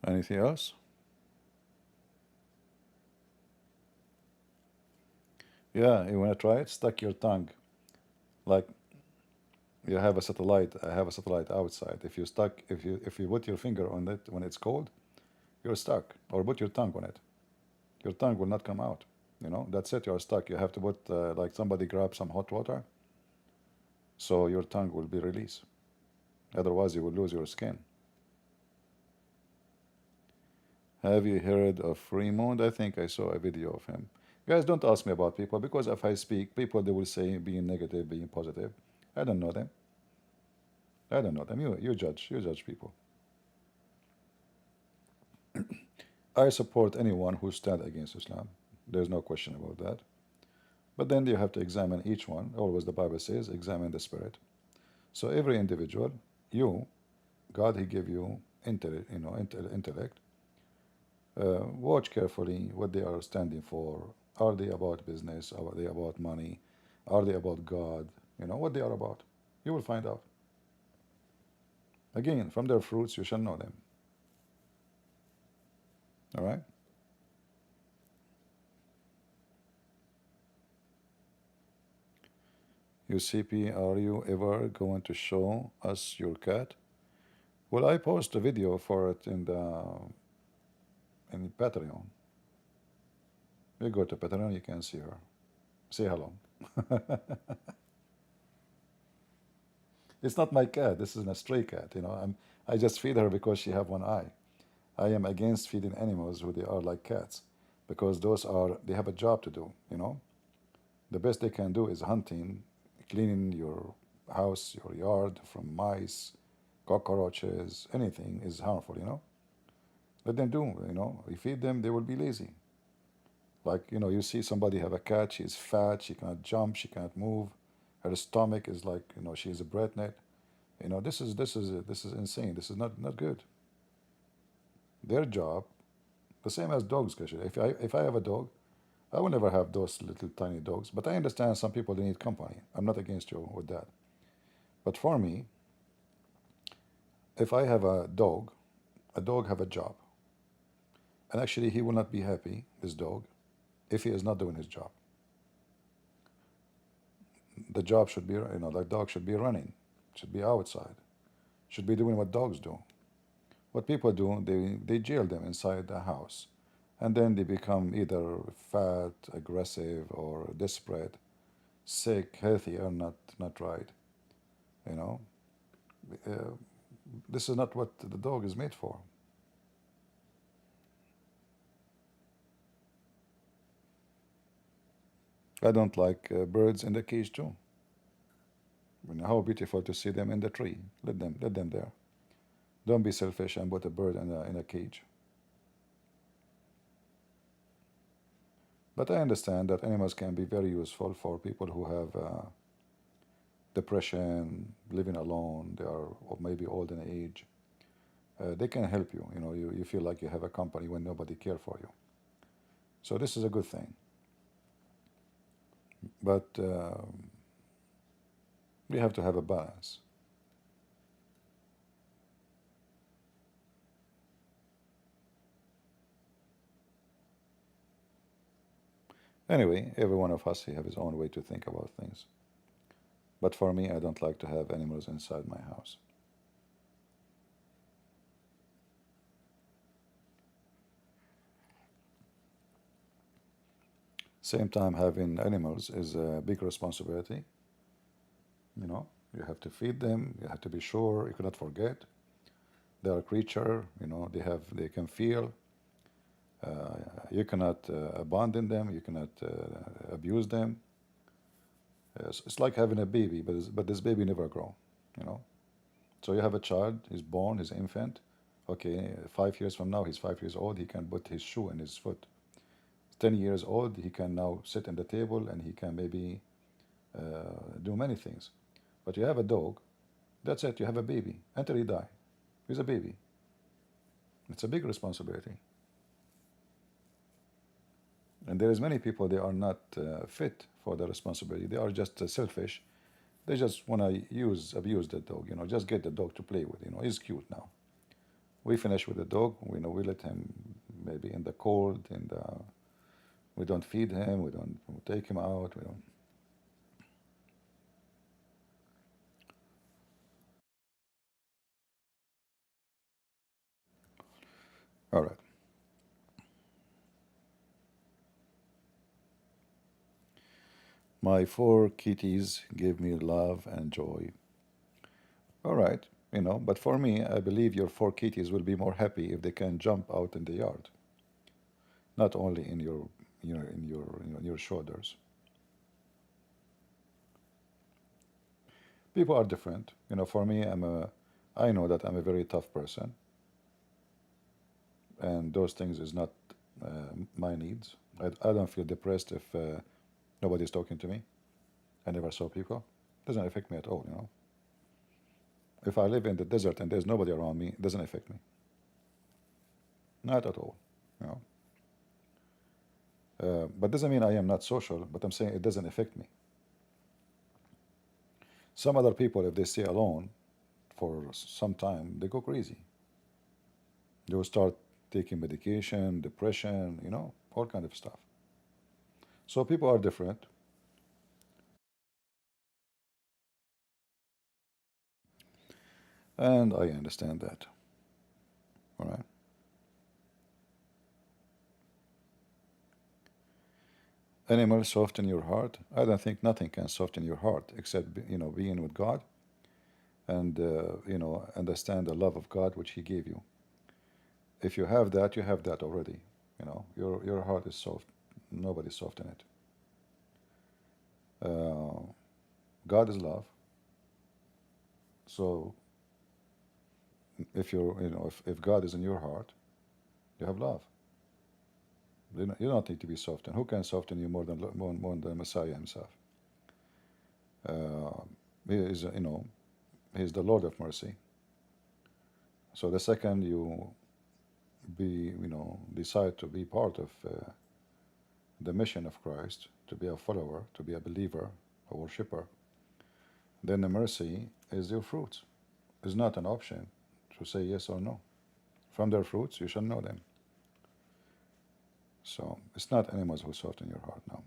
Anything else? Yeah, you want to try it? Stuck your tongue. Like you have a satellite. I have a satellite outside. If you put your finger on it when it's cold, you're stuck. Or put your tongue on it. Your tongue will not come out. That's it. You're stuck. You have to put like somebody grab some hot water, so your tongue will be released. Otherwise, you will lose your skin. Have you heard of Fremont? I think I saw a video of him. Guys, don't ask me about people because if I speak, people they will say being negative, being positive. I don't know them. I don't know them. You judge. You judge people. I support anyone who stand against Islam. There's no question about that. But then you have to examine each one. Always the Bible says, examine the spirit. So every individual, you, God, He gave you intellect. Watch carefully what they are standing for. Are they about business? Are they about money? Are they about God? What they are about. You will find out. Again, from their fruits you shall know them. All right? UCP, are you ever going to show us your cat? Well, I post a video for it in Patreon. You go to Patreon, you can see her. Say hello. It's not my cat. This is a stray cat. I just feed her because she have one eye. I am against feeding animals who they are like cats, because they have a job to do. The best they can do is hunting, cleaning your house, your yard from mice, cockroaches, anything is harmful. Let them do. You feed them, they will be lazy. Like, you see somebody have a cat, she's fat, she cannot jump, she cannot move. Her stomach is like, she's a breadnet. This is insane. This is not good. Their job, the same as dogs, actually. If I have a dog, I will never have those little tiny dogs. But I understand some people they need company. I'm not against you with that. But for me, if I have a dog have a job. And actually he will not be happy, this dog, if he is not doing his job. The job should be, that dog should be running, should be outside, should be doing what dogs do. What people do, they jail them inside the house. And then they become either fat, aggressive, or desperate, sick, healthy, or not right. You know, uh, this is not what the dog is made for. I don't like birds in the cage too. How beautiful to see them in the tree. Let them there. Don't be selfish and put a bird in a cage. But I understand that animals can be very useful for people who have depression, living alone, they are or maybe old in age. They can help you. You feel like you have a company when nobody care for you. So this is a good thing. But we have to have a balance. Anyway, every one of us he have his own way to think about things. But for me, I don't like to have animals inside my house. Same time, having animals is a big responsibility. You have to feed them. You have to be sure. You cannot forget. They are a creature. They can feel. You cannot abandon them. You cannot abuse them. It's like having a baby, but this baby never grow. You know. So you have a child. He's born. He's an infant. Okay, 5 years from now, he's 5 years old. He can put his shoe in his foot. 10 years old, he can now sit at the table and he can maybe do many things. But you have a dog. That's it. You have a baby until he die. He's a baby. It's a big responsibility. And there is many people they are not fit for the responsibility. They are just selfish. They just want to abuse the dog. Just get the dog to play with. He's cute now. We finish with the dog. We let him maybe in the cold, and we don't feed him. We don't take him out. We don't. All right. My four kitties give me love and joy. All right. But for me, I believe your four kitties will be more happy if they can jump out in the yard, not only in your shoulders. People are different. For me, I know that I'm a very tough person, and those things is not my needs. I don't feel depressed if nobody's talking to me. I never saw people. Doesn't affect me at all. If I live in the desert and there's nobody around me, it doesn't affect me. Not at all. You know? But doesn't mean I am not social, but I'm saying it doesn't affect me. Some other people, if they stay alone for some time, they go crazy. They will start taking medication, depression, all kind of stuff. So people are different. And I understand that. All right. Animals soften your heart. I don't think nothing can soften your heart except being with God and understand the love of God which He gave you. If you have that, you have that already. Your heart is soft. Nobody's soft in it. God is love. So if God is in your heart, you have love. You don't need to be softened. Who can soften you more than Messiah Himself? Uh, he is He's the Lord of mercy. So the second you decide to be part of the mission of Christ, to be a follower, to be a believer, a worshipper, then the mercy is your fruit. It's not an option to say yes or no. From their fruits you shall know them. So it's not animals who soften your heart now.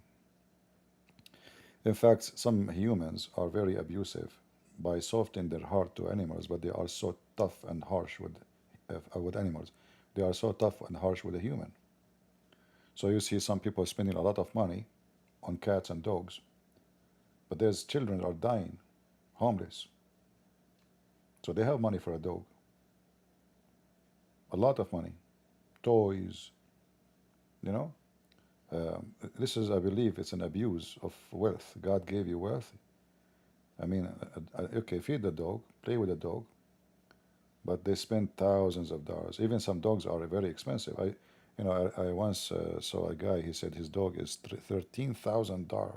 In fact, some humans are very abusive by softening their heart to animals, but they are so tough and harsh with animals. They are so tough and harsh with a human. So you see some people spending a lot of money on cats and dogs, but there's children are dying, homeless. So they have money for a dog, a lot of money, toys, you know. This is, I believe, it's an abuse of wealth. God gave you wealth. I mean, okay, feed the dog, play with the dog, but they spend thousands of dollars. Even some dogs are very expensive. I once saw a guy. He said his dog is $13,000.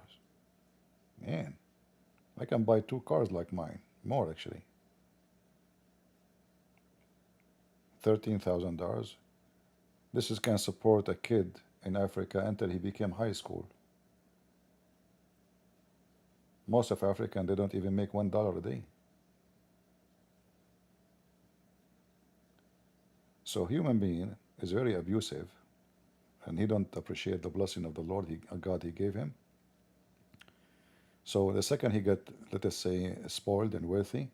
Man, I can buy 2 cars like mine, more actually. $13,000. This is can support a kid in Africa until he became high school. Most of African, they don't even make $1 a day. So human being is very abusive, and he don't appreciate the blessing of the Lord, God He gave him. So the second he get, let us say, spoiled and wealthy,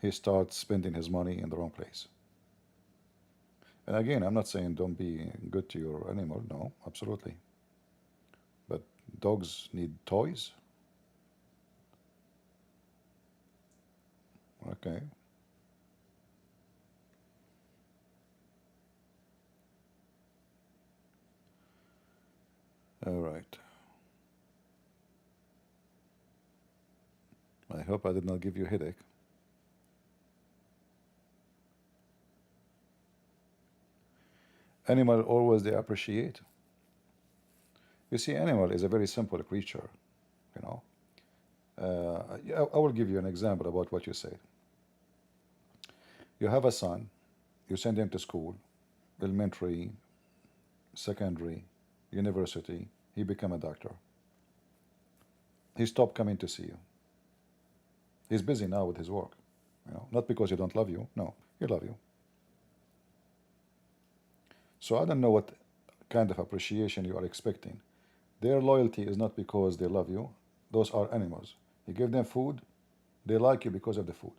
he starts spending his money in the wrong place. And again, I'm not saying don't be good to your animal. No, absolutely. But dogs need toys. Okay. All right. I hope I did not give you a headache. Animal always they appreciate. You see, animal is a very simple creature, you know. I will give you an example about what you said. You have a son, you send him to school, elementary, secondary, university, he become a doctor. He stopped coming to see you. He's busy now with his work. Not because he don't love you, no, he love you. So I don't know what kind of appreciation you are expecting. Their loyalty is not because they love you. Those are animals. You give them food, they like you because of the food.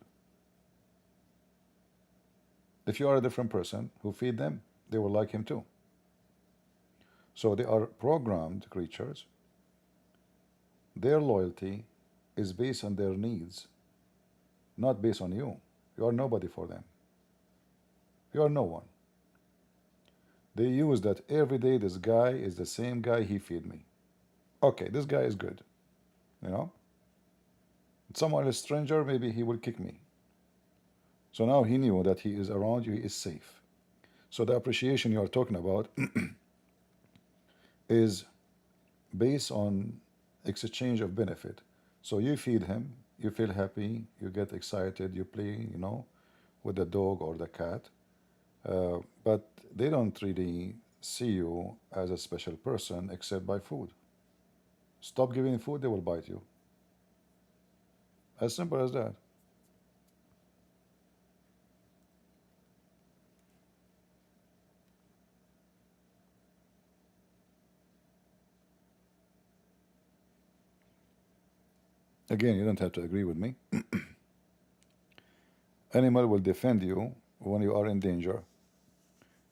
If you are a different person who feed them, they will like him too. So they are programmed creatures. Their loyalty is based on their needs, not based on you. You are nobody for them. You are no one. They use that every day. This guy is the same guy he feed me. Okay, this guy is good. You know, someone is stranger, maybe he will kick me. So now he knew that he is around you, he is safe. So the appreciation you are talking about is based on exchange of benefit. So you feed him, you feel happy, you get excited, you play, with the dog or the cat. But they don't really see you as a special person except by food. Stop giving food, they will bite you. As simple as that. Again, you don't have to agree with me. Animal will defend you when you are in danger.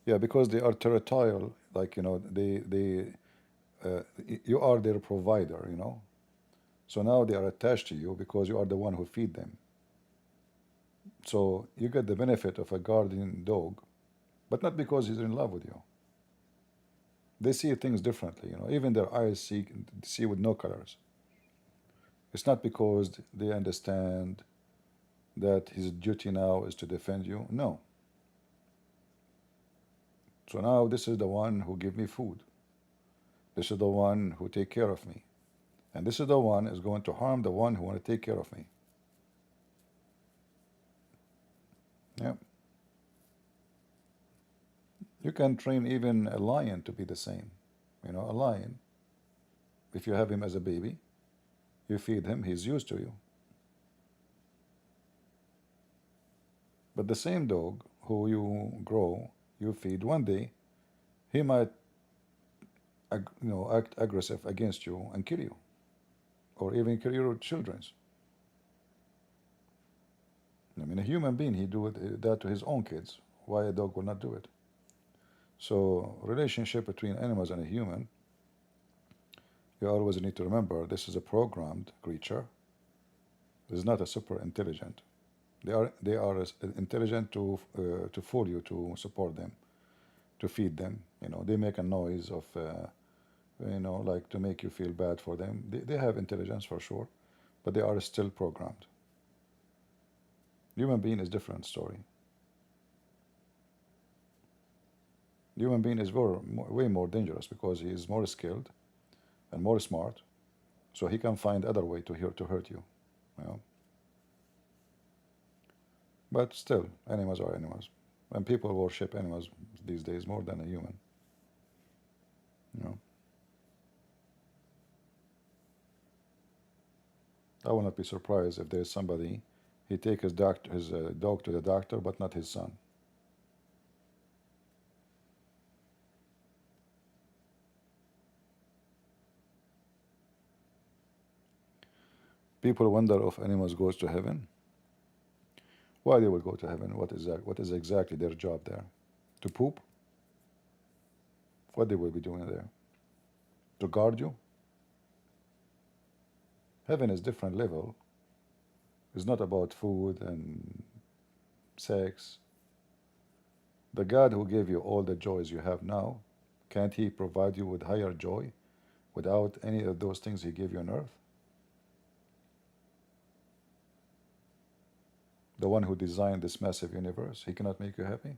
Yeah, because they are territorial. Like you are their provider. So now they are attached to you because you are the one who feed them. So you get the benefit of a guardian dog, but not because he's in love with you. They see things differently. Even their eyes see with no colors. It's not because they understand that his duty now is to defend you. No. So now this is the one who give me food. This is the one who take care of me. And this is the one is going to harm the one who want to take care of me. Yeah. You can train even a lion to be the same. A lion, if you have him as a baby, you feed him, he's used to you. But the same dog who you grow, you feed one day, he might act aggressive against you and kill you, or even kill your children's. I mean, a human being, he do that to his own kids. Why a dog will not do it? So, relationship between animals and a human, you always need to remember this is a programmed creature. This is not a super intelligent. They are intelligent to fool you, to support them, to feed them. They make a noise of like to make you feel bad for them. They have intelligence for sure, but they are still programmed. Human being is different story. Human being is way more dangerous because he is more skilled and more smart, so he can find other way to hurt you. You know. But still, animals are animals, and people worship animals these days more than a human. You know. I will not be surprised if there is somebody he take his dog to the doctor, but not his son. People wonder if animals goes to heaven. Why they will go to heaven? What is that? What is exactly their job there? To poop? What they will be doing there? To guard you? Heaven is different level. It's not about food and sex. The God who gave you all the joys you have now, can't He provide you with higher joy without any of those things He gave you on earth? The one who designed this massive universe, He cannot make you happy?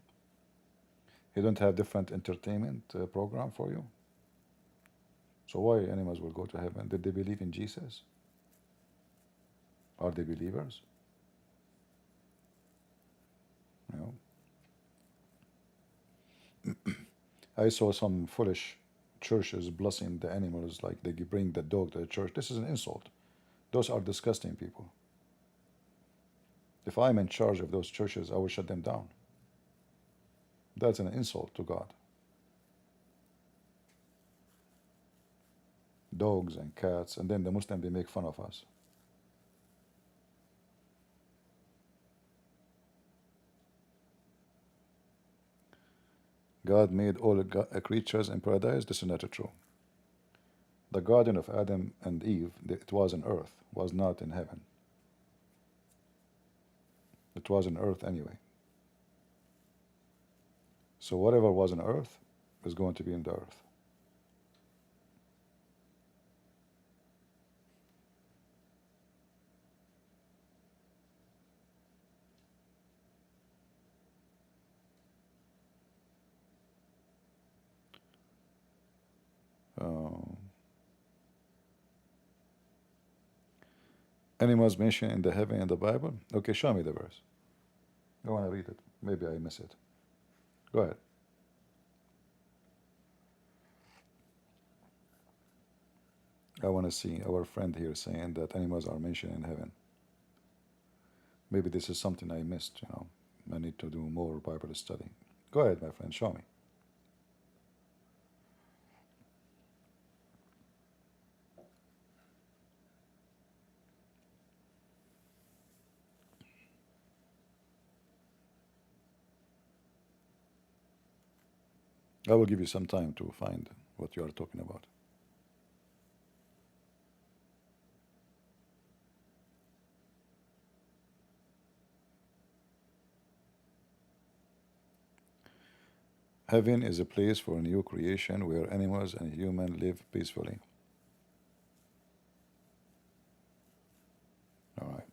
He don't have different entertainment program for you? So why animals will go to heaven? Did they believe in Jesus? Are they believers? You know, I saw some foolish churches blessing the animals like they bring the dog to the church. This is an insult. Those are disgusting people. If I'm in charge of those churches, I will shut them down. That's an insult to God. Dogs and cats, and then the Muslim, they make fun of us. God made all creatures in paradise. This is not true. The garden of Adam and Eve, it was on earth, was not in heaven. It was on earth anyway. So whatever was on earth is going to be in the earth. Uh, Animals mentioned in the heaven in the Bible? Okay, show me the verse. I want to read it. Maybe I miss it. Go ahead. I want to see our friend here saying that animals are mentioned in heaven. Maybe this is something I missed, you know. I need to do more Bible study. Go ahead, my friend, show me. I will give you some time to find what you are talking about. Heaven is a place for a new creation where animals and humans live peacefully. All right.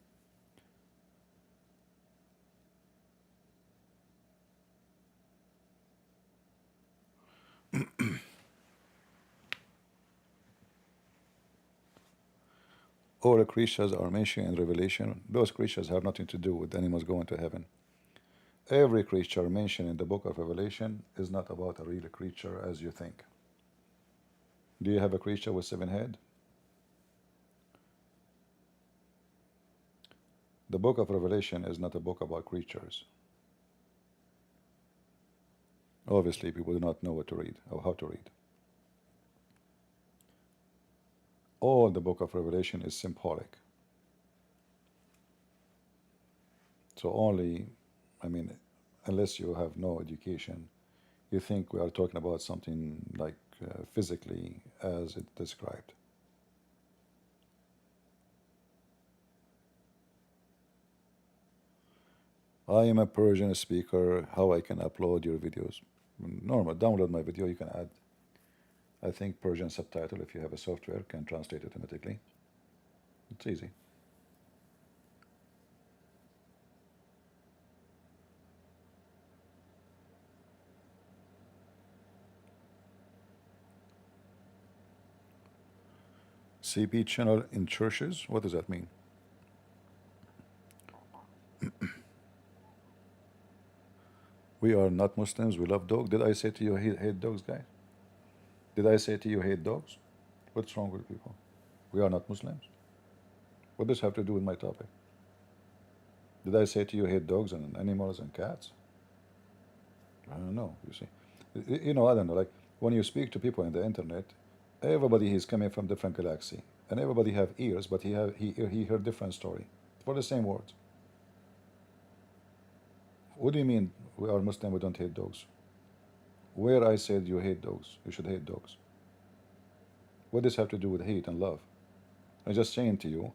All the creatures are mentioned in Revelation. Those creatures have nothing to do with animals going to heaven. Every creature mentioned in the book of Revelation is not about a real creature as you think. Do you have a creature with 7 heads? The book of Revelation is not a book about creatures. Obviously, people do not know what to read or how to read. All the book of Revelation is symbolic. So only, I mean, unless you have no education, you think we are talking about something like physically as it described. I am a Persian speaker. How I can upload your videos? Normal. Download my video. You can add, I think, Persian subtitle if you have a software can translate it automatically. It's easy. CP channel in churches. What does that mean? We are not Muslims. We love dogs. Did I say to you hate dogs, guys? Did I say to you hate dogs? What's wrong with people? We are not Muslims. What does this have to do with my topic? Did I say to you hate dogs and animals and cats? I don't know. You see, you know, I don't know. Like when you speak to people in the internet, everybody is coming from different galaxy, and everybody have ears, but he heard different story for the same words. What do you mean we are Muslim? We don't hate dogs. Where I said you hate dogs, you should hate dogs. What does this have to do with hate and love? I'm just saying to you,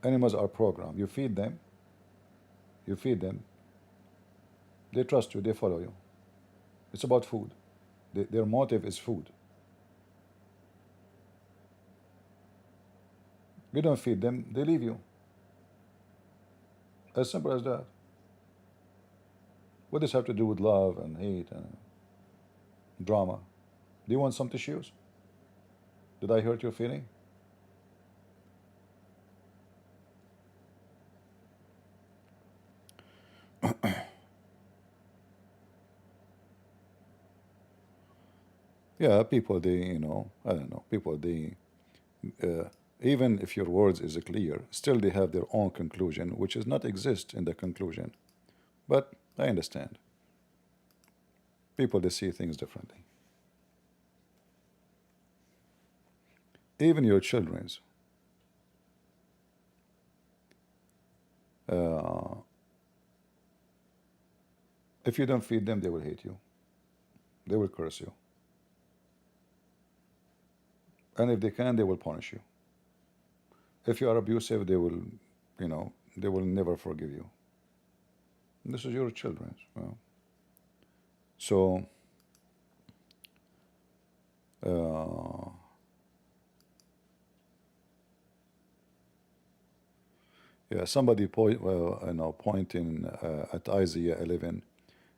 animals are programmed. You feed them, they trust you, they follow you. It's about food. Their motive is food. You don't feed them, they leave you. As simple as that. What does this have to do with love and hate and drama? Do you want some tissues? Did I hurt your feeling? Yeah, people, they, you know, I don't know, people, they, uh, even if your words is clear, still they have their own conclusion, which does not exist in the conclusion. But I understand. People, they see things differently. Even your children's. Uh, if you don't feed them, they will hate you. They will curse you. And if they can, they will punish you. If you are abusive, they will, you know, they will never forgive you. This is your children's. So, uh, yeah, somebody pointing at Isaiah 11.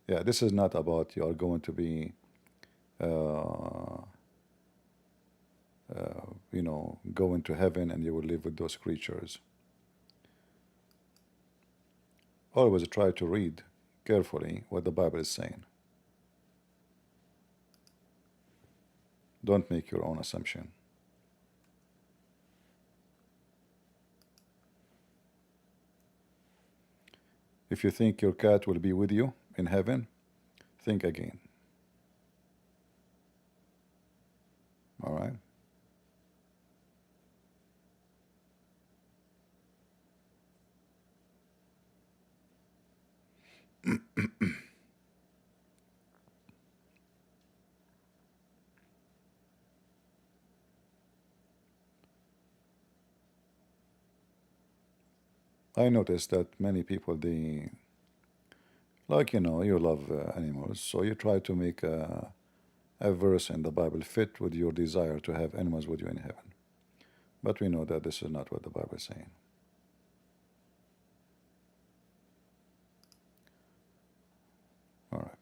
Yeah, this is not about you are going to be, uh, you know, going to heaven and you will live with those creatures. always try to read carefully what the Bible is saying. Don't make your own assumption. If you think your cat will be with you in heaven, think again. All right? I noticed that many people, they, like, you love animals, so you try to make a verse in the Bible fit with your desire to have animals with you in heaven. But we know that this is not what the Bible is saying. All right.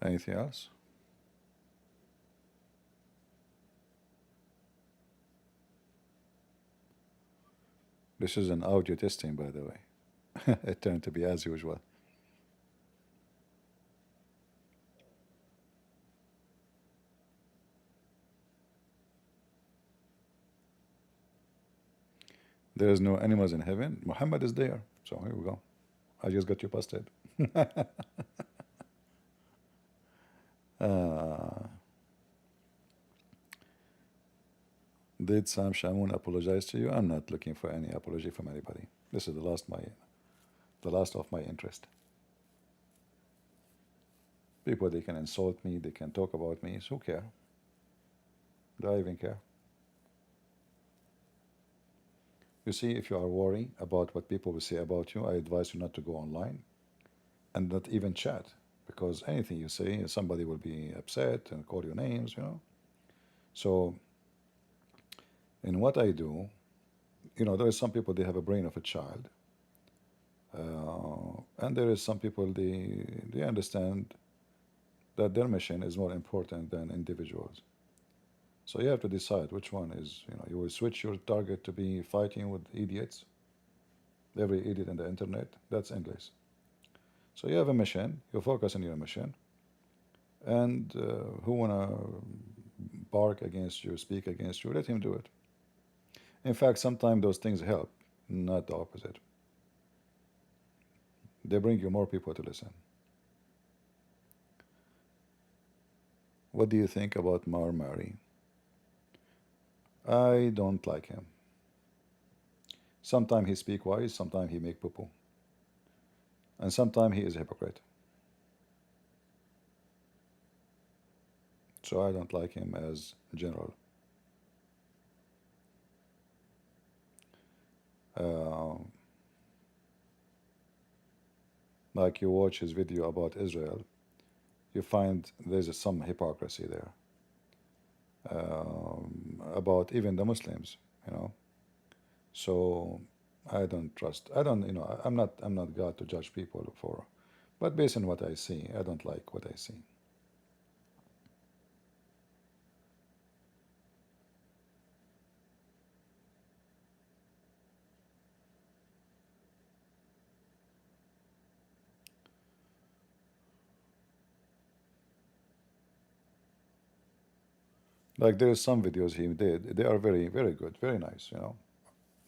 Anything else? This is an audio testing, by the way. It turned to be as usual. There is no animals in heaven. Muhammad is there. So here we go. I just got you busted. uh, did Sam Shamoun apologize to you? I'm not looking for any apology from anybody. This is the last of my interest. People, they can insult me, they can talk about me. So who care? Do I even care? You see, if you are worried about what people will say about you, I advise you not to go online and not even chat, because anything you say, somebody will be upset and call you names. So, in what I do, there is some people, they have a brain of a child, and there is some people, they understand that their mission is more important than individuals. So you have to decide which one is, you will switch your target to be fighting with idiots, every idiot in the internet, that's endless. So you have a mission, you focus on your mission, and who wanna bark against you, speak against you, let him do it. In fact, sometimes those things help, not the opposite. They bring you more people to listen. What do you think about Mar Mari? I don't like him. Sometimes he speak wise, sometimes he make poo-poo. And sometimes he is a hypocrite. So I don't like him as general. Uh, like you watch his video about Israel, you find there's some hypocrisy there. About even the Muslims. So I don't trust. I don't. I'm not God to judge people for, but based on what I see, I don't like what I see. Like there is some videos he did. They are very, very good, very nice.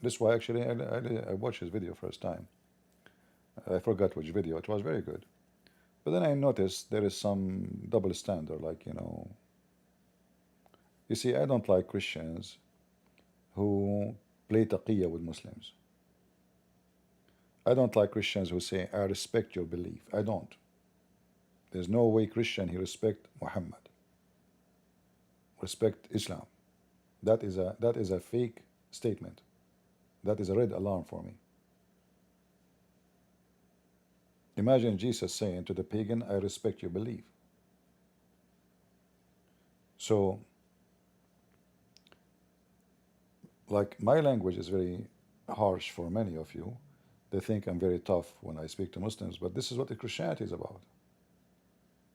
This is why actually I watched his video first time. I forgot which video. It was very good. But then I noticed there is some double standard. You see, I don't like Christians who play taqiyya with Muslims. I don't like Christians who say, I respect your belief. I don't. There's no way Christian he respect Muhammad, respect Islam. That is a fake statement. That is a red alarm for me. Imagine Jesus saying to the pagan, I respect your belief. So, like, my language is very harsh for many of you. They think I'm very tough when I speak to Muslims, but this is what the Christianity is about.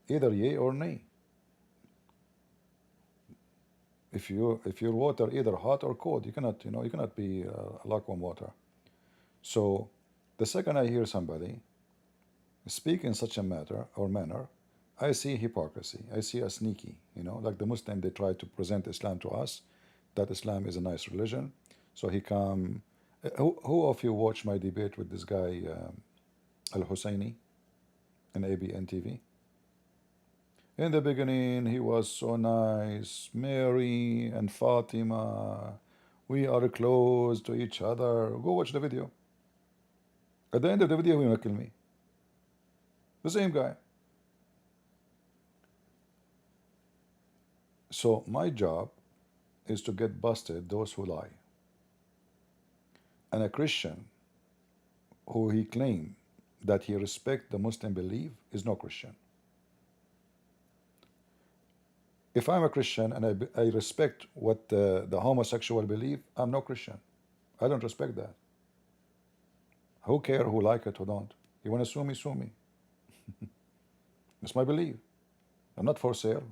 Either yay or nay. if your water either hot or cold, you cannot be lukewarm water. So the second I hear somebody speak in such a matter or manner, I see hypocrisy. I see a sneaky, like the Muslim, they try to present Islam to us, that Islam is a nice religion. So he come. Who of you watched my debate with this guy Al Husseini in ABN TV? In the beginning, he was so nice. Mary and Fatima, we are close to each other. Go watch the video. At the end of the video, he will kill me. The same guy. So my job is to get busted those who lie. And a Christian who he claimed that he respect the Muslim belief is no Christian. If I'm a Christian and I respect what the homosexual believe, I'm no Christian. I don't respect that. Who care who like it or don't? You want to sue me, sue me. It's my belief. I'm not for sale.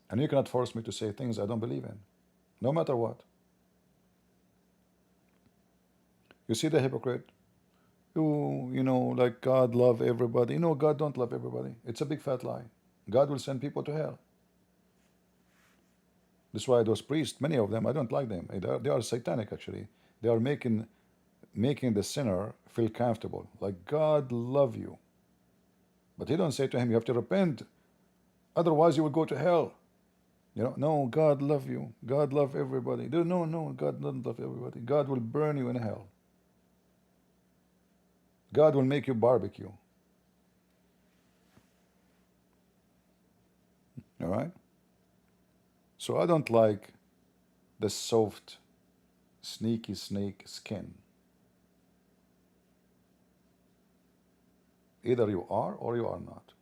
And you cannot force me to say things I don't believe in, no matter what. You see the hypocrite? Like God love everybody. No, God don't love everybody. It's a big fat lie. God will send people to hell. That's why those priests, many of them, I don't like them. They are satanic, actually. They are making the sinner feel comfortable, like God love you. But he don't say to him, you have to repent, otherwise you will go to hell. No, God love you. God love everybody. No, God doesn't love everybody. God will burn you in hell. God will make you barbecue. All right? So I don't like the soft, sneaky snake skin. Either you are or you are not.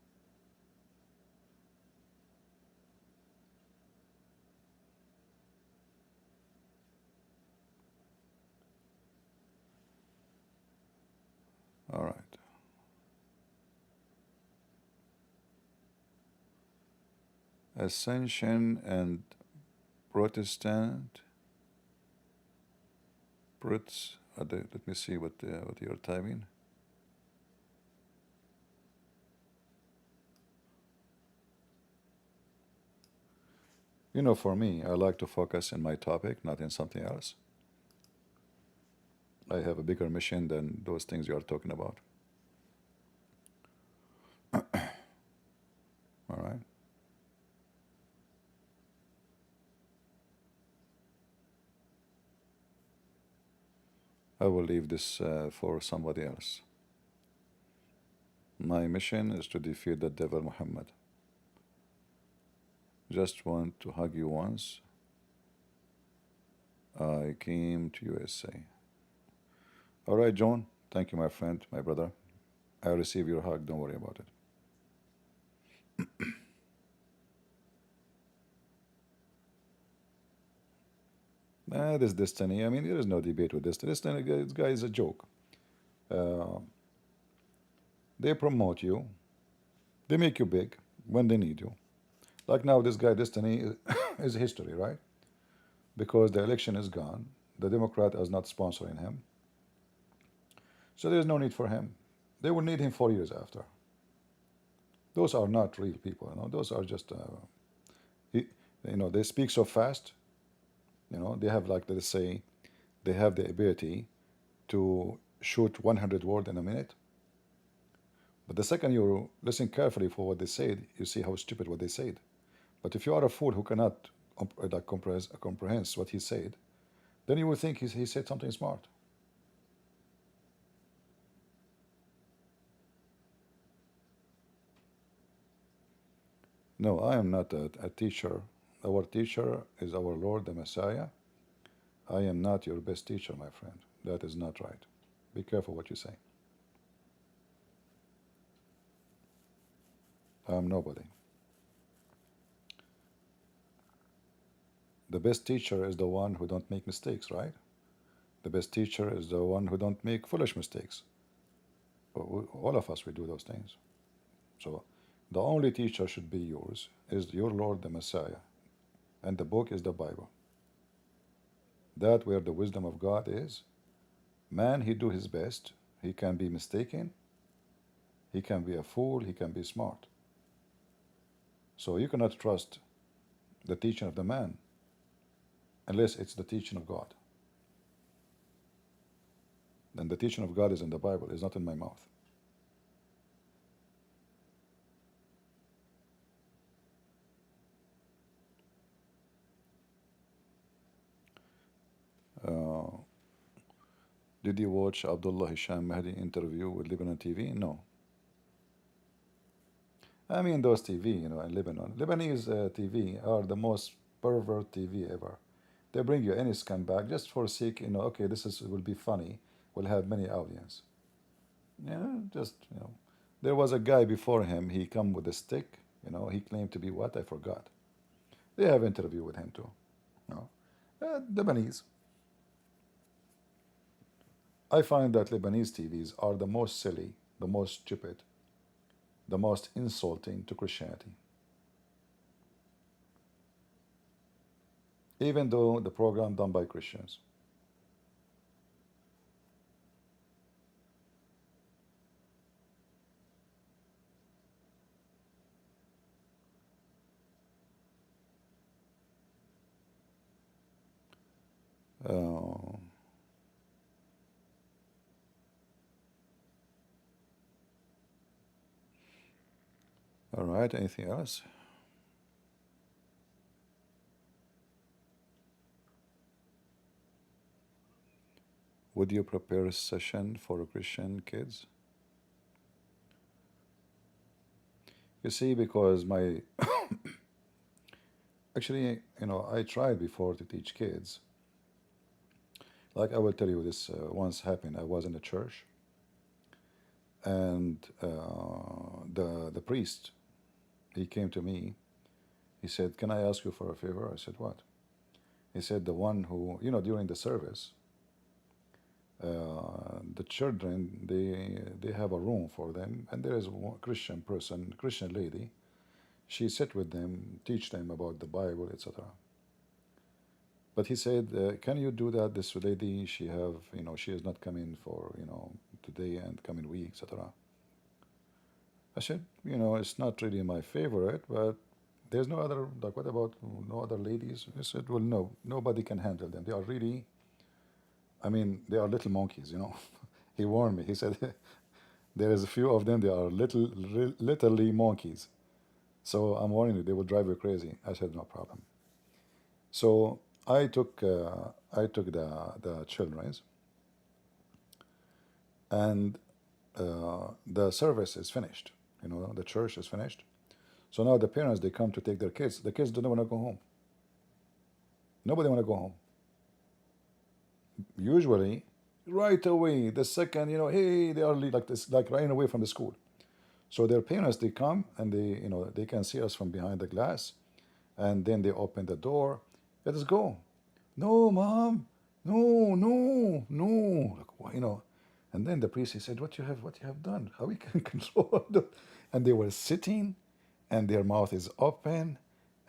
All right. Ascension and Protestant. Let me see what you're typing. For me, I like to focus in my topic, not in something else. I have a bigger mission than those things you are talking about. All right. I will leave this for somebody else. My mission is to defeat the devil Muhammad. Just want to hug you once. I came to USA. All right, John. Thank you, my friend, my brother. I'll receive your hug. Don't worry about it. This destiny. I mean, there is no debate with destiny. This guy is a joke. Uh, they promote you. They make you big when they need you. Like now, this guy Destiny is history, right? Because the election is gone. The Democrat is not sponsoring him. So there's no need for him. They will need him 4 years after. Those are not real people. Those are just, they speak so fast. They have, like, let's say, they have the ability to shoot 100 words in a minute. But the second you listen carefully for what they said, you see how stupid what they said. But if you are a fool who cannot comprehend what he said, then you will think he said something smart. No, I am not a teacher. Our teacher is our Lord, the Messiah. I am not your best teacher, my friend. That is not right. Be careful what you say. I am nobody. The best teacher is the one who don't make mistakes, right? The best teacher is the one who don't make foolish mistakes. All of us, we do those things. So the only teacher should be yours is your Lord, the Messiah. and the book is the Bible. That where the wisdom of God is. Man, he do his best. He can be mistaken. He can be a fool. He can be smart. So you cannot trust the teaching of the man unless it's the teaching of God. And the teaching of God is in the Bible. It's not in my mouth. Uh, did you watch Abdullah Hisham Mahdi interview with Lebanon TV? No. I mean those TV, in Lebanon. Lebanese TV are the most pervert TV ever. They bring you any scumbag just for sake, okay, this is will be funny, will have many audience. Yeah, just, There was a guy before him, he come with a stick, he claimed to be what? I forgot. They have interview with him too. You know. Lebanese. I find that Lebanese TVs are the most silly, the most stupid, the most insulting to Christianity. Even though the program done by Christians. Uh, all right, anything else? Would you prepare a session for Christian kids? You see, because my actually, I tried before to teach kids. Like I will tell you this once happened. I was in a church, and the priest he came to me. He said, "Can I ask you for a favor?" I said, "What?" He said, "The one who during the service, the children they have a room for them, and there is one Christian person, Christian lady. She sit with them, teach them about the Bible, etc." But he said, "Can you do that? This lady, she is not coming for today and coming week, etc." I said, it's not really my favorite, but there's no other. Like, what about no other ladies? He said, well, no, nobody can handle them. They are really, I mean, they are little monkeys. He warned me. He said, there is a few of them. They are literally monkeys. So I'm warning you, they will drive you crazy. I said, no problem. So I took the children's, and the service is finished. The church is finished. So now the parents they come to take their kids. The kids don't want to go home. Nobody want to go home. Usually, right away, the second hey, they are like this, like running away from the school. So their parents they come and they can see us from behind the glass, and then they open the door. Let us go. No, mom. No, no, no. Like, And then the priest he said, "What you have done? How we can control them?" And they were sitting, and their mouth is open,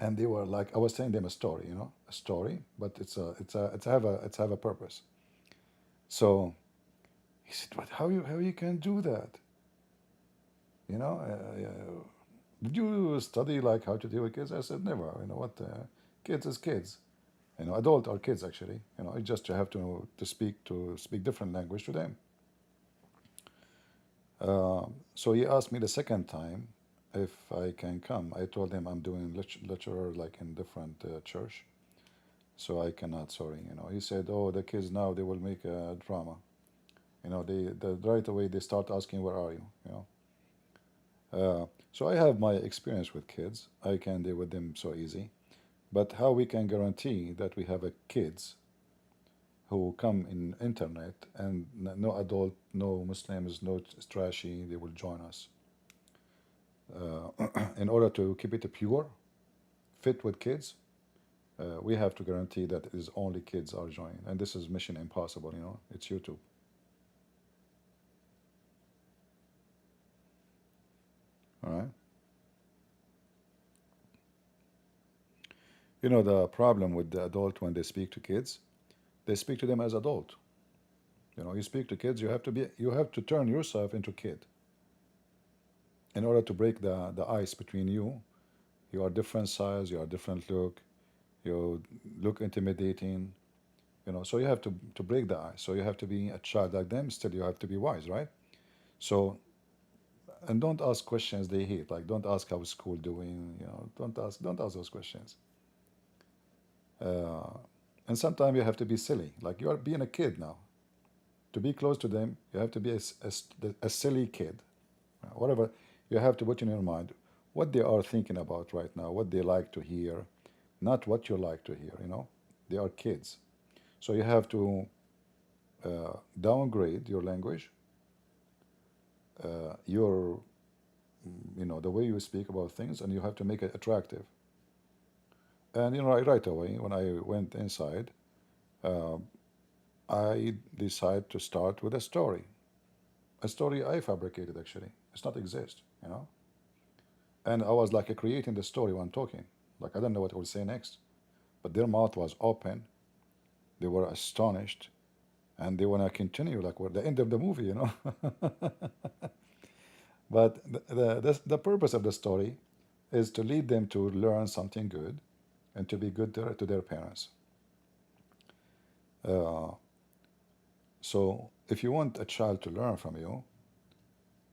and they were like, I was telling them a story, a story, but it's have a purpose. So he said, "What? How you can do that? You know, did you study like how to deal with kids?" I said, "Never. You know what? Kids is kids. Adult are kids actually. It's just you have to speak different language to them." So he asked me the second time if I can come. I told him I'm doing lecturer like in different church, so I cannot. Sorry. He said, "Oh, the kids now they will make a drama. They right away they start asking where are you? So I have my experience with kids. I can deal with them so easy. But how we can guarantee that we have a kids who come in internet and no adult, no Muslims, no trashy, they will join us. In order to keep it pure, fit with kids, we have to guarantee that it is only kids are joining. And this is mission impossible, it's YouTube. All right. You know the problem with the adult when they speak to kids, they speak to them as adult. You know, you speak to kids, you have to turn yourself into kid in order to break the ice between you. You are different size, you are different look, you look intimidating, you know, so you have to break the ice. So you have to be a child like them, still you have to be wise, right? So, and don't ask questions they hate, like don't ask how is school doing, you know, don't ask those questions. Uh, and sometimes you have to be silly, like you are being a kid now. To be close to them, you have to be a silly kid. Whatever you have to put in your mind, what they are thinking about right now, what they like to hear, not what you like to hear, you know? They are kids. So you have to downgrade your language, your, you know, the way you speak about things, and you have to make it attractive. And, you know, right away, when I went inside, uh, I decided to start with a story I fabricated, actually. It's not exist, you know? And I was like creating the story when talking. Like I don't know what I would say next. But their mouth was open. They were astonished. And they want to continue, like what the end of the movie, you know. But the purpose of the story is to lead them to learn something good and to be good to their parents. Uh, so if you want a child to learn from you,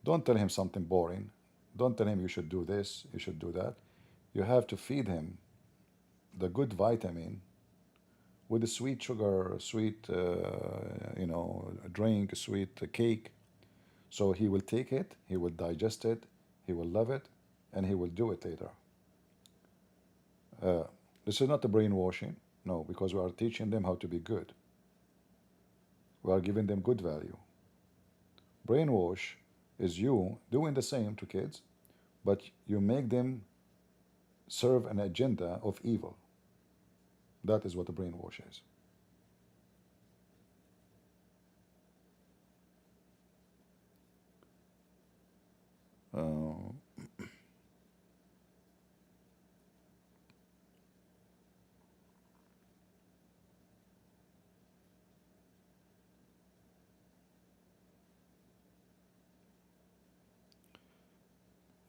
don't tell him something boring. Don't tell him you should do this, you should do that. You have to feed him the good vitamin with a sweet sugar, sweet, you know, drink, sweet cake. So he will take it, he will digest it, he will love it, and he will do it later. Uh, this is not a brainwashing, no, because we are teaching them how to be good. We are giving them good value. Brainwash is you doing the same to kids, but you make them serve an agenda of evil. That is what the brainwash is. Uh, all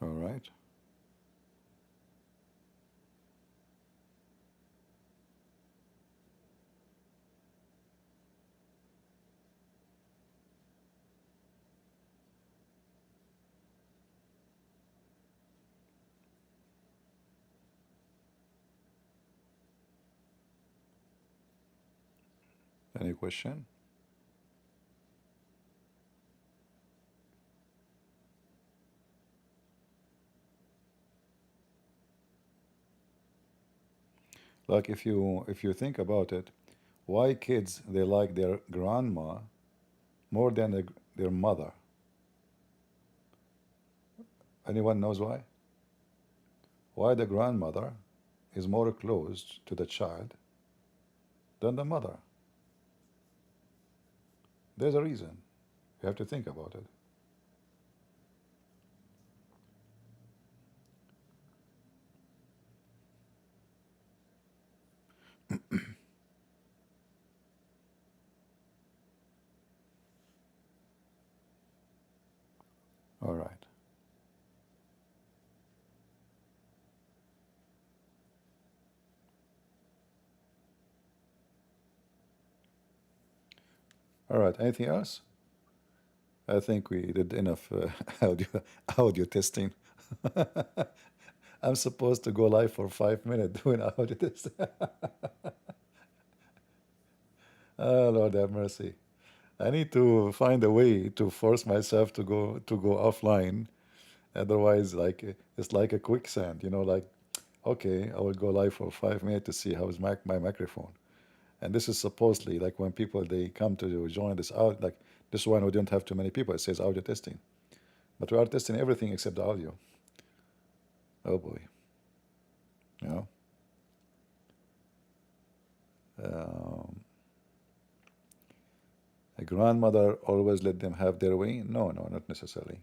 right. Any question? Like if you think about it, why kids they like their grandma more than their mother? Anyone knows why? Why the grandmother is more close to the child than the mother? There's a reason. You have to think about it. All right. All right. Anything else? I think we did enough audio testing. I'm supposed to go live for 5 minutes doing audio testing. Oh, Lord have mercy. I need to find a way to force myself to go offline. Otherwise, like it's like a quicksand, you know, like okay, I will go live for 5 minutes to see how is my microphone. And this is supposedly like when people they come to join this out, like this one we don't have too many people. It says audio testing, but we are testing everything except the audio. Oh boy, you know. Um, a grandmother always let them have their way. No, no, not necessarily.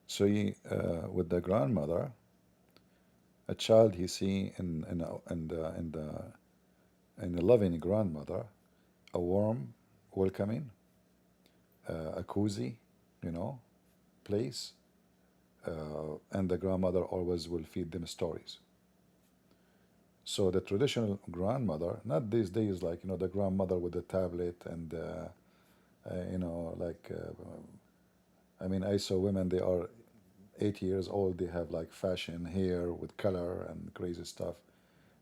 So with the grandmother, A child he see in a loving grandmother, a warm, welcoming, a cozy, you know, place, and the grandmother always will feed them stories. So the traditional grandmother, not these days, like the grandmother with the tablet and like I mean, I saw women. They are 8 years old. They have like fashion hair with color and crazy stuff.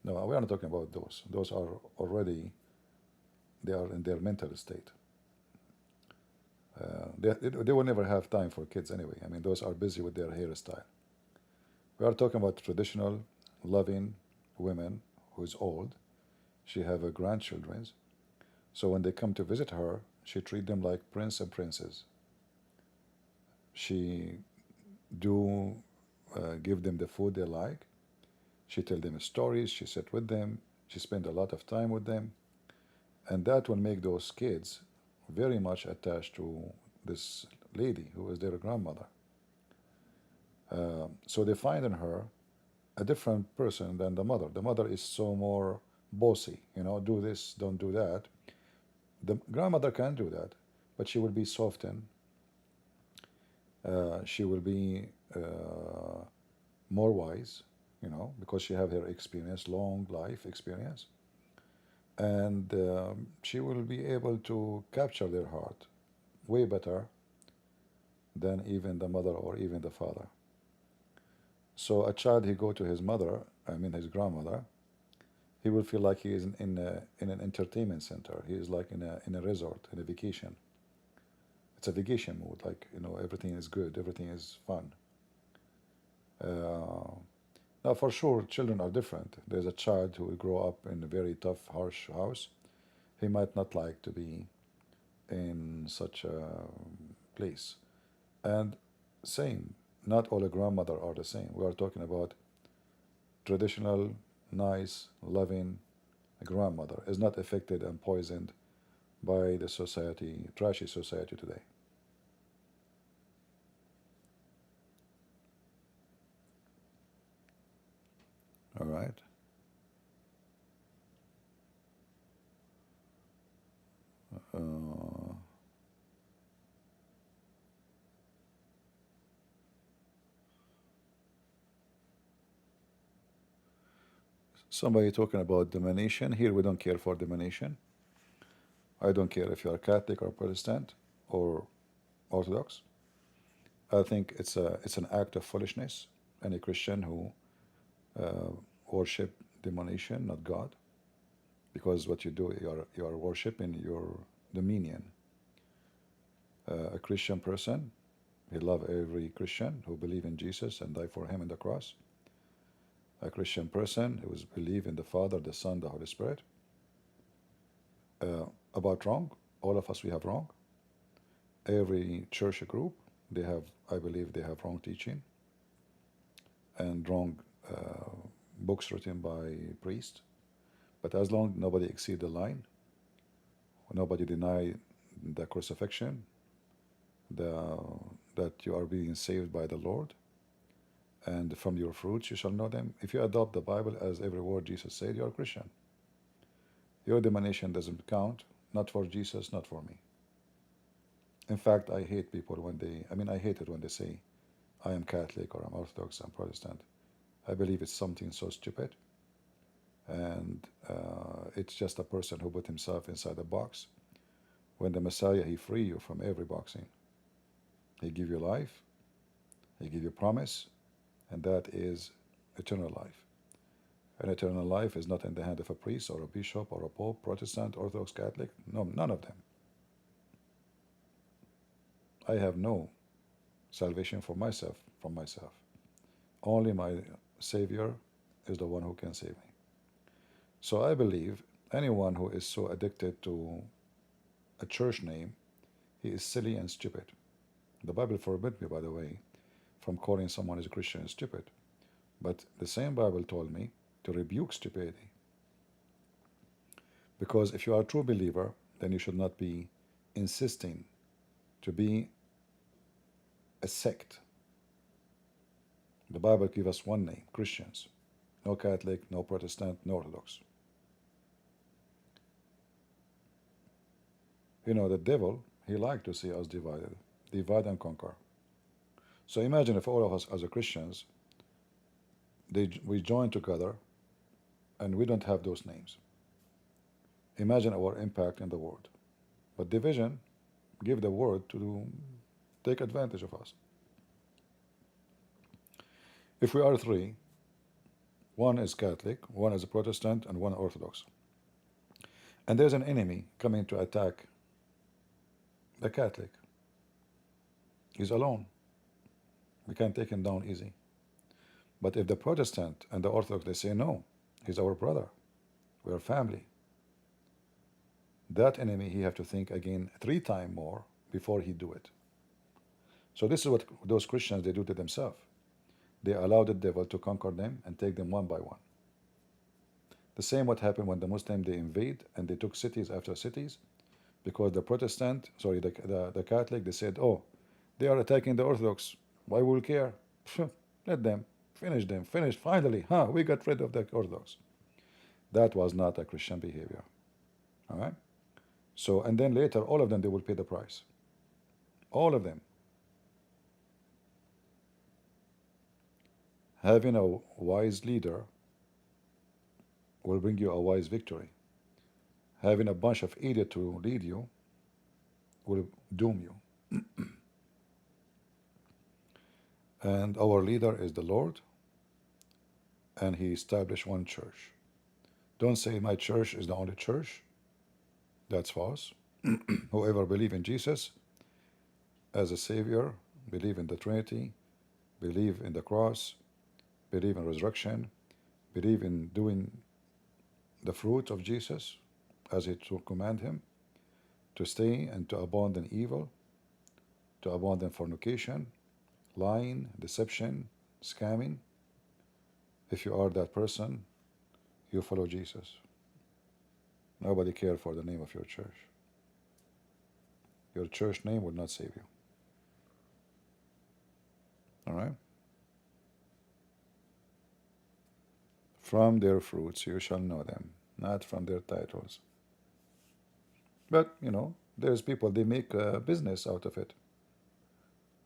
No, we are not talking about those. Those are already they are in their mental state. They will never have time for kids anyway. I mean, those are busy with their hairstyle. We are talking about traditional, loving women who's old. She have a grandchildren. So when they come to visit her, she treat them like prince and princess. She do give them the food they like. She tell them stories. She sit with them. She spend a lot of time with them, and that will make those kids very much attached to this lady who is their grandmother. So they find in her a different person than the mother. The mother is so more bossy, do this, don't do that. The grandmother can do that, but she will be softened. She will be more wise, because she have her experience, long life experience, and she will be able to capture their heart way better than even the mother or even the father. So a child, he go to his mother, I mean his grandmother, he will feel like he is in an entertainment center. He is like in a resort, in a vacation. It's a vacation mood, like everything is good, everything is fun. Uh, Now, for sure, children are different. There's a child who will grow up in a very tough, harsh house. He might not like to be in such a place. And same, not all a grandmother are the same. We are talking about traditional, nice, loving grandmother is not affected and poisoned by the society, trashy society today. All right. Uh, Somebody talking about domination. Here we don't care for domination. I don't care if you are Catholic or Protestant or Orthodox. I think it's an act of foolishness. Any Christian who uh, worship domination, not God, because what you do, you are worshiping your dominion. A Christian person, he love every Christian who believe in Jesus and die for him on the cross. A Christian person who is believe in the Father, the Son, the Holy Spirit. About wrong, all of us we have wrong. Every church group, they have, I believe, they have wrong teaching and wrong uh, books written by priests. But as long nobody exceed the line, nobody deny the crucifixion, the that you are being saved by the Lord, and from your fruits you shall know them. If you adopt the Bible as every word Jesus said, you are a Christian. Your denomination doesn't count, not for Jesus, not for me. In fact, I hate people when I hate it when they say, I am Catholic or I'm Orthodox, I'm Protestant. I believe it's something so stupid, and it's just a person who put himself inside a box. When the Messiah, he free you from every boxing. He give you life, he give you promise, and that is eternal life. And eternal life is not in the hand of a priest or a bishop or a pope, Protestant, Orthodox, Catholic. No, none of them. I have no salvation for myself from myself. Only my Savior is the one who can save me. So I believe anyone who is so addicted to a church name, he is silly and stupid. The Bible forbids me, by the way, from calling someone as a Christian stupid. But the same Bible told me to rebuke stupidity. Because if you are a true believer, then you should not be insisting to be a sect. The Bible gives us one name, Christians. no Catholic, no Protestant, no Orthodox. You know, the devil, he liked to see us divided, divide and conquer. So imagine if all of us as a Christians, we join together and we don't have those names. Imagine our impact in the world. But division give the world to take advantage of us. If we are three, one is Catholic, one is a Protestant, and one Orthodox, and there's an enemy coming to attack the Catholic, he's alone. We can't take him down easy. But if the Protestant and the Orthodox, they say, no, he's our brother, we are family, that enemy, he have to think again 3 times more before he do it. So this is what those Christians, they do to themselves. They allow the devil to conquer them and take them one by one. The same what happened when the Muslim, they invade and they took cities after cities, because the Protestant, sorry, the Catholic, they said, oh, they are attacking the Orthodox, why will we care? Let them, finish, finally, we got rid of the Orthodox. That was not a Christian behavior. All right? So, and then later, all of them, they will pay the price. All of them. Having a wise leader will bring you a wise victory. Having a bunch of idiots to lead you will doom you. And our leader is the Lord, and he established one church. Don't say my church is the only church. That's false. Whoever believes in Jesus as a Savior, believe in the Trinity, believe in the cross, believe in resurrection, believe in doing the fruit of Jesus as it will command him, to stay and to abandon evil, to abandon fornication, lying, deception, scamming. If you are that person, you follow Jesus. Nobody cares for the name of your church. Your church name will not save you. All right? From their fruits you shall know them, not from their titles. But, you know, there's people, they make a business out of it.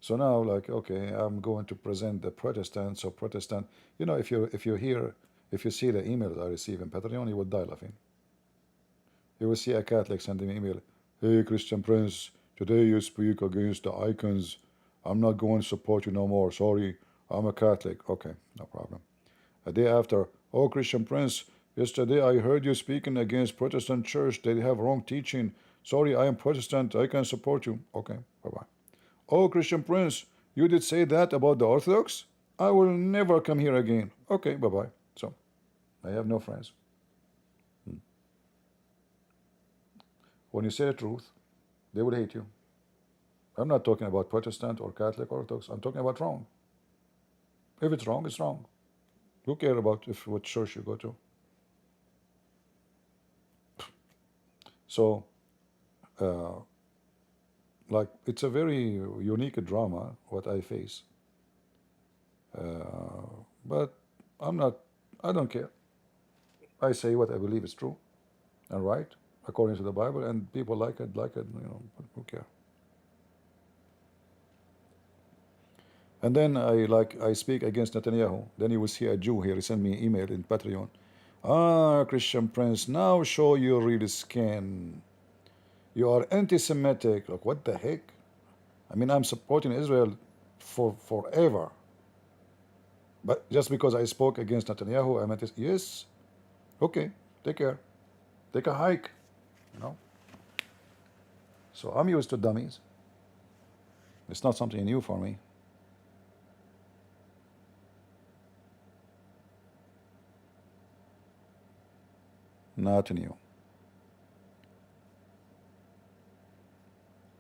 So now, like, okay, I'm going to present the Protestants or Protestant. You know, if you see the emails I receive in Patreon, you will die laughing. You will see a Catholic sending me an email, hey, Christian Prince, today you speak against the icons. I'm not going to support you no more. Sorry, I'm a Catholic. Okay, no problem. A day after, oh, Christian Prince, yesterday I heard you speaking against Protestant church. They have wrong teaching. Sorry, I am Protestant. I can support you. Okay, bye-bye. Oh, Christian Prince, you did say that about the Orthodox? I will never come here again. Okay, bye-bye. So, I have no friends. When you say the truth, they will hate you. I'm not talking about Protestant or Catholic or Orthodox. I'm talking about wrong. If it's wrong, it's wrong. Who cares about what church you go to? So, like, it's a very unique drama, what I face. But I don't care. I say what I believe is true and right, according to the Bible, and people like it, you know, but who cares? And then I speak against Netanyahu. Then you will see a Jew here. He sent me an email in Patreon. Christian Prince, now show your real skin. You are anti-Semitic. Like, what the heck? I mean, I'm supporting Israel for forever. But just because I spoke against Netanyahu, I meant this. Yes, okay, take care. Take a hike, you know. So I'm used to dummies. It's not something new for me. Not new.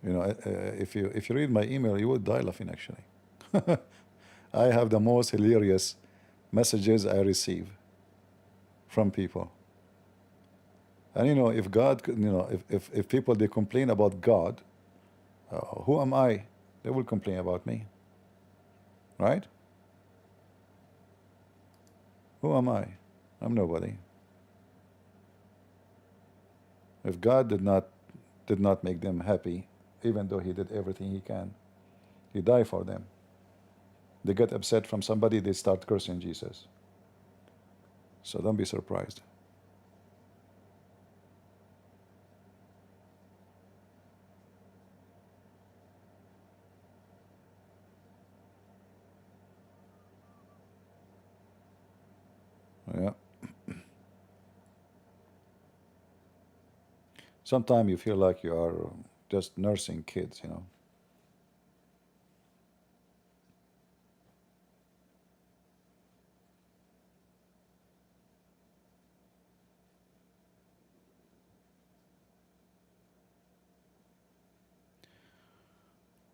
You know, if you read my email, you would die laughing, actually. I have the most hilarious messages I receive from people. And you know, if God, you know, if people, they complain about God, who am I? They will complain about me, right? Who am I? I'm nobody. If God did not make them happy, even though He did everything He can, He died for them. They get upset from somebody, they start cursing Jesus. So don't be surprised. Yeah. Sometimes you feel like you are just nursing kids, you know.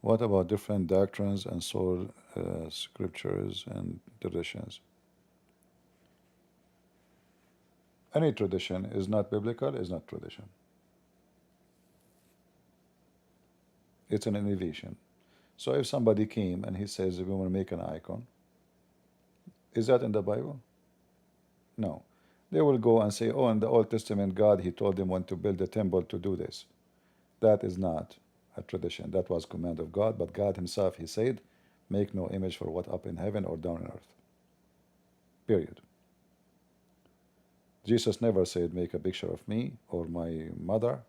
What about different doctrines and soul scriptures and traditions? Any tradition is not biblical, is not tradition. It's an innovation. So if somebody came and he says, we want to make an icon, is that in the Bible? No. They will go and say, oh, in the Old Testament, God, He told them when to build a temple to do this. That is not a tradition. That was command of God, but God Himself, He said, make no image for what up in heaven or down on earth. Period. Jesus never said, make a picture of me or my mother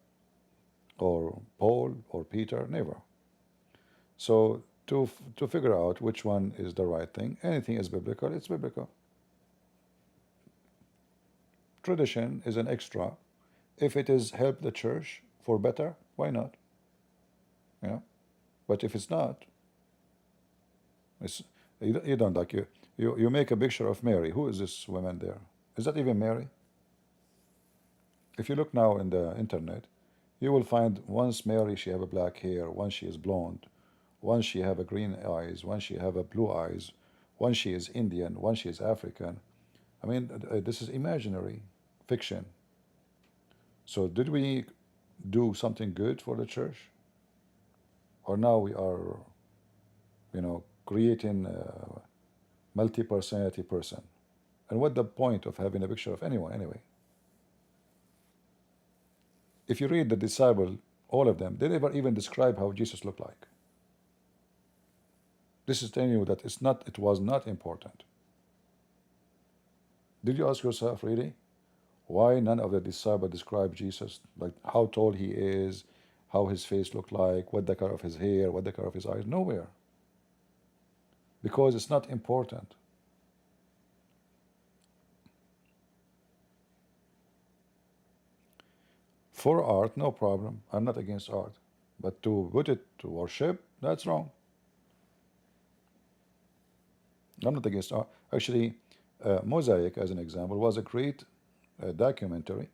or Paul or Peter, never. So to figure out which one is the right thing, anything is biblical, it's biblical. Tradition is an extra. If it is help the church for better, why not? Yeah. But if it's not, it's, you don't like you make a picture of Mary. Who is this woman there? Is that even Mary? If you look now in the internet, you will find once Mary she have a black hair, once she is blonde, once she have a green eyes, once she have a blue eyes, once she is Indian, once she is African. I mean, this is imaginary fiction. So did we do something good for the church, or now we are, creating a multi-personality person? And what the point of having a picture of anyone anyway? If you read the disciple, all of them, they never even describe how Jesus looked like. This is telling you that it was not important. Did you ask yourself really why none of the disciples describe Jesus, like how tall he is, how his face looked like, what the color of his hair, what the color of his eyes? Nowhere. Because it's not important. For art, no problem. I'm not against art. But to put it to worship, that's wrong. I'm not against art. Actually, Mosaic, as an example, was a great documentary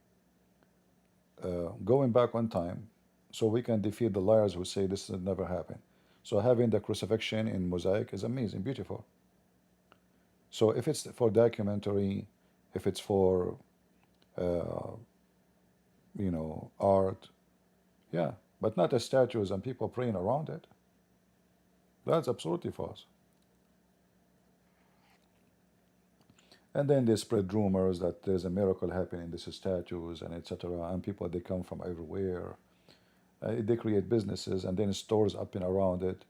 going back on time so we can defeat the liars who say this has never happened. So having the crucifixion in Mosaic is amazing, beautiful. So if it's for documentary, if it's for, uh, art, yeah, but not as statues and people praying around it. That's absolutely false. And then they spread rumors that there's a miracle happening, this is statues and etc. And people, they come from everywhere. They create businesses and then stores up and around it,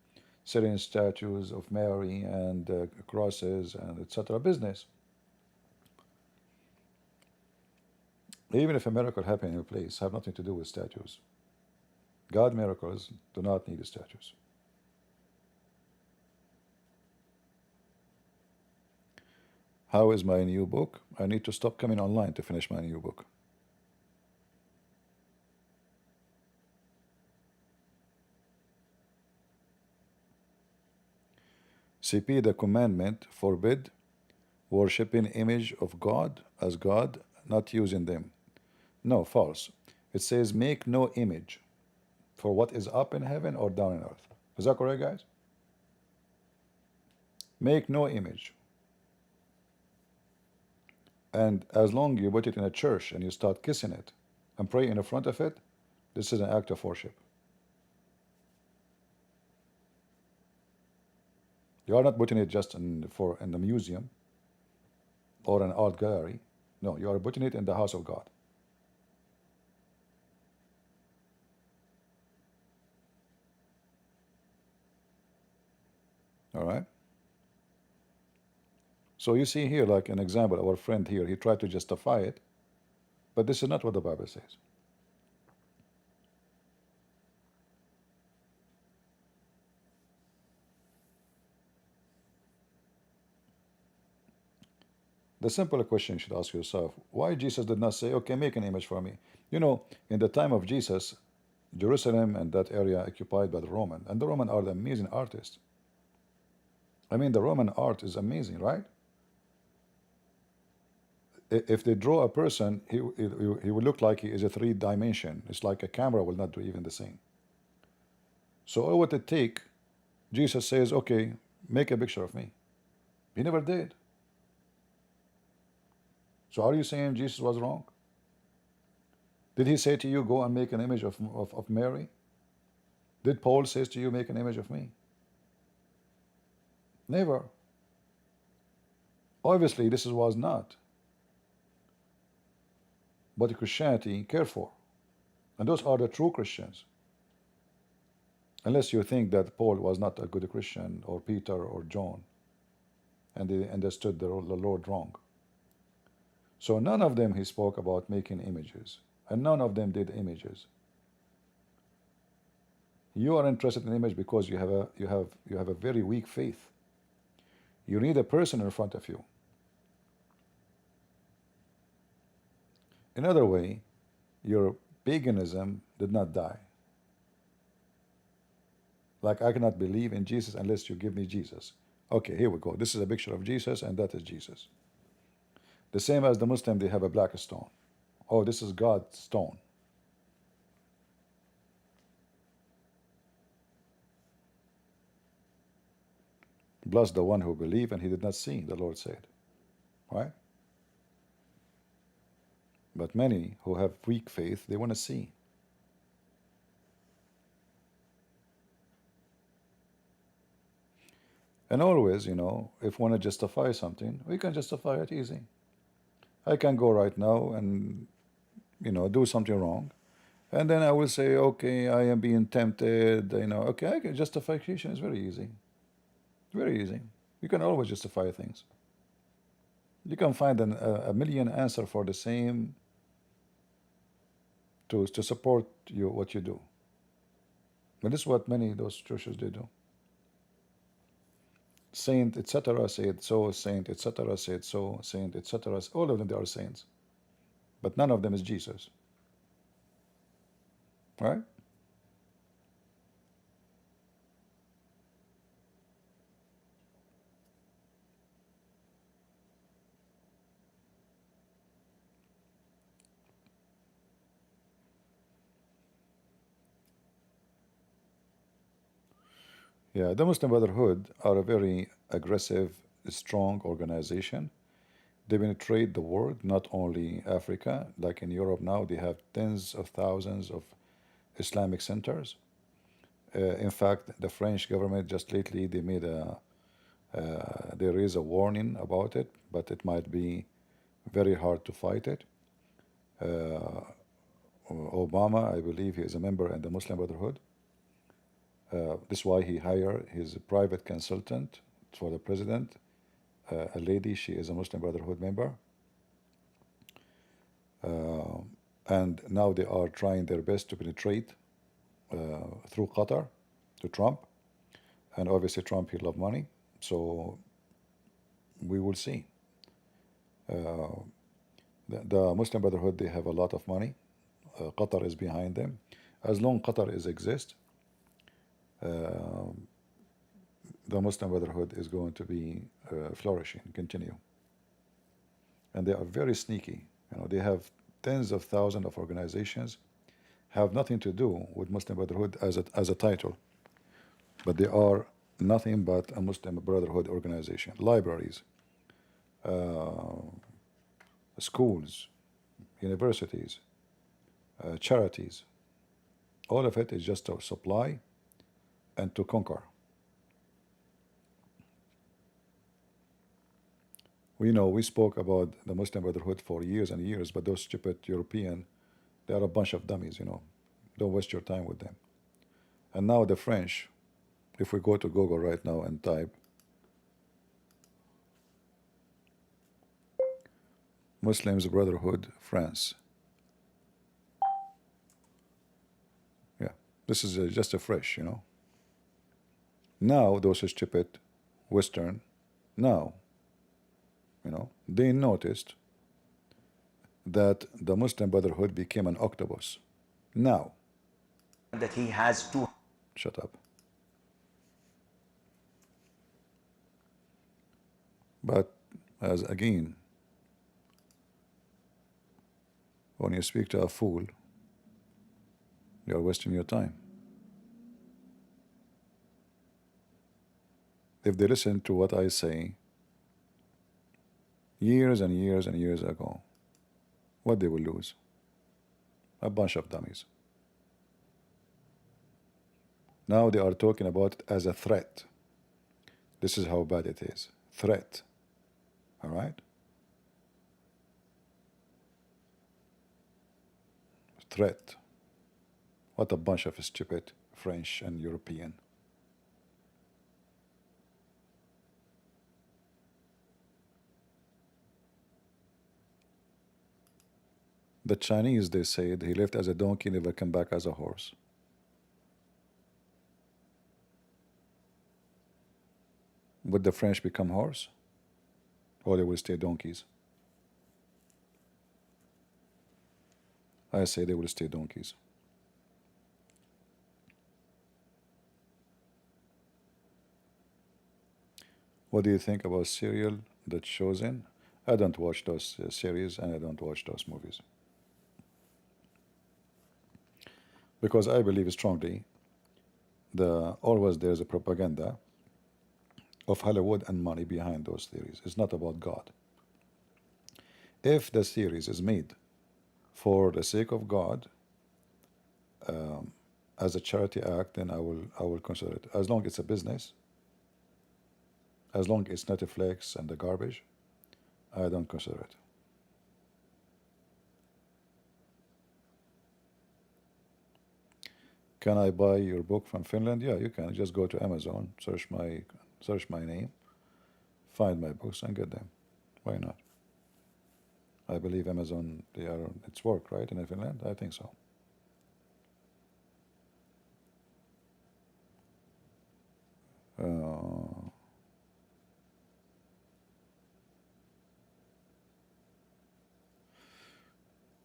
selling statues of Mary and crosses and etc. Business. Even if a miracle happened in a place, have nothing to do with statues. God miracles do not need statues. How is my new book? I need to stop coming online to finish my new book. CP, the commandment forbid worshipping image of God as God, not using them. No, false. It says make no image for what is up in heaven or down in earth. Is that correct, guys? Make no image. And as long you put it in a church and you start kissing it and pray in front of it, this is an act of worship. You are not putting it just in the museum. or an art gallery. No, you are putting it in the house of God. All right? So you see here, like an example, our friend here, he tried to justify it, but this is not what the Bible says. The simple question you should ask yourself, why Jesus did not say, okay, make an image for me? You know, in the time of Jesus, Jerusalem and that area occupied by the Roman, and the Roman are the amazing artists. I mean, the Roman art is amazing, right? If they draw a person, he will look like he is a 3 dimension. It's like a camera will not do even the same. So all what it take, Jesus says, okay, make a picture of me. He never did. So are you saying Jesus was wrong? Did he say to you, go and make an image of Mary? Did Paul say to you, make an image of me? Never. Obviously, this was not what Christianity cared for. And those are the true Christians. Unless you think that Paul was not a good Christian, or Peter or John, and they understood the Lord wrong. So none of them he spoke about making images, and none of them did images. You are interested in image because you have a very weak faith. You need a person in front of you. Another way, your paganism did not die. Like, I cannot believe in Jesus unless you give me Jesus. Okay, here we go. This is a picture of Jesus, and that is Jesus. The same as the Muslim, they have a black stone. Oh, this is God's stone. Bless the one who believed and he did not see, the Lord said. Right? But many who have weak faith, they want to see. And always, you know, if we want to justify something, we can justify it easy. I can go right now and, you know, do something wrong. And then I will say, okay, I am being tempted, you know, okay, justification is very easy. Very easy. You can always justify things. You can find a million answer for the same to support you what you do. But this is what many of those churches they do. Saint, etc. said so, saint, etc. said so, saint, etc. All of them, they are saints. But none of them is Jesus. Right? Yeah, the Muslim Brotherhood are a very aggressive, strong organization. They penetrate the world, not only Africa. Like in Europe now, they have tens of thousands of Islamic centers. In fact, the French government just lately they made there is a warning about it, but it might be very hard to fight it. Obama, I believe he is a member in the Muslim Brotherhood. This is why he hired his private consultant for the president, a lady, she is a Muslim Brotherhood member. And now they are trying their best to penetrate through Qatar to Trump. And obviously Trump, he loves money. So we will see. The Muslim Brotherhood, they have a lot of money. Qatar is behind them. As long Qatar is exist, the Muslim Brotherhood is going to be flourishing, continue. And they are very sneaky. You know, they have tens of thousands of organizations, have nothing to do with Muslim Brotherhood as a title, but they are nothing but a Muslim Brotherhood organization. Libraries, schools, universities, charities, all of it is just to supply and to conquer. we spoke about the Muslim Brotherhood for years and years, but those stupid European, they are a bunch of dummies. Don't waste your time with them. And now the French, if we go to Google right now and type Muslims Brotherhood France, yeah, this is just a fresh. Now those stupid Western, now, they noticed that the Muslim Brotherhood became an octopus. Now, that he has two. shut up. But as again, when you speak to a fool, you're wasting your time. If they listen to what I say years and years and years ago, what they will lose? A bunch of dummies. Now they are talking about it as a threat. This is how bad it is. Threat. All right? Threat. What a bunch of stupid French and European. The Chinese, they said, he left as a donkey, never come back as a horse. Would the French become horse? Or they will stay donkeys? I say they will stay donkeys. What do you think about serial, The Chosen? I don't watch those series and I don't watch those movies. Because I believe strongly always there's a propaganda of Hollywood and money behind those theories. It's not about God. If the series is made for the sake of God, as a charity act, then I will consider it. As long as it's a business, as long as it's Netflix and the garbage, I don't consider it. Can I buy your book from Finland? Yeah, you can. Just go to Amazon, search my name, find my books, and get them. Why not? I believe Amazon, it's work, right, in Finland? I think so.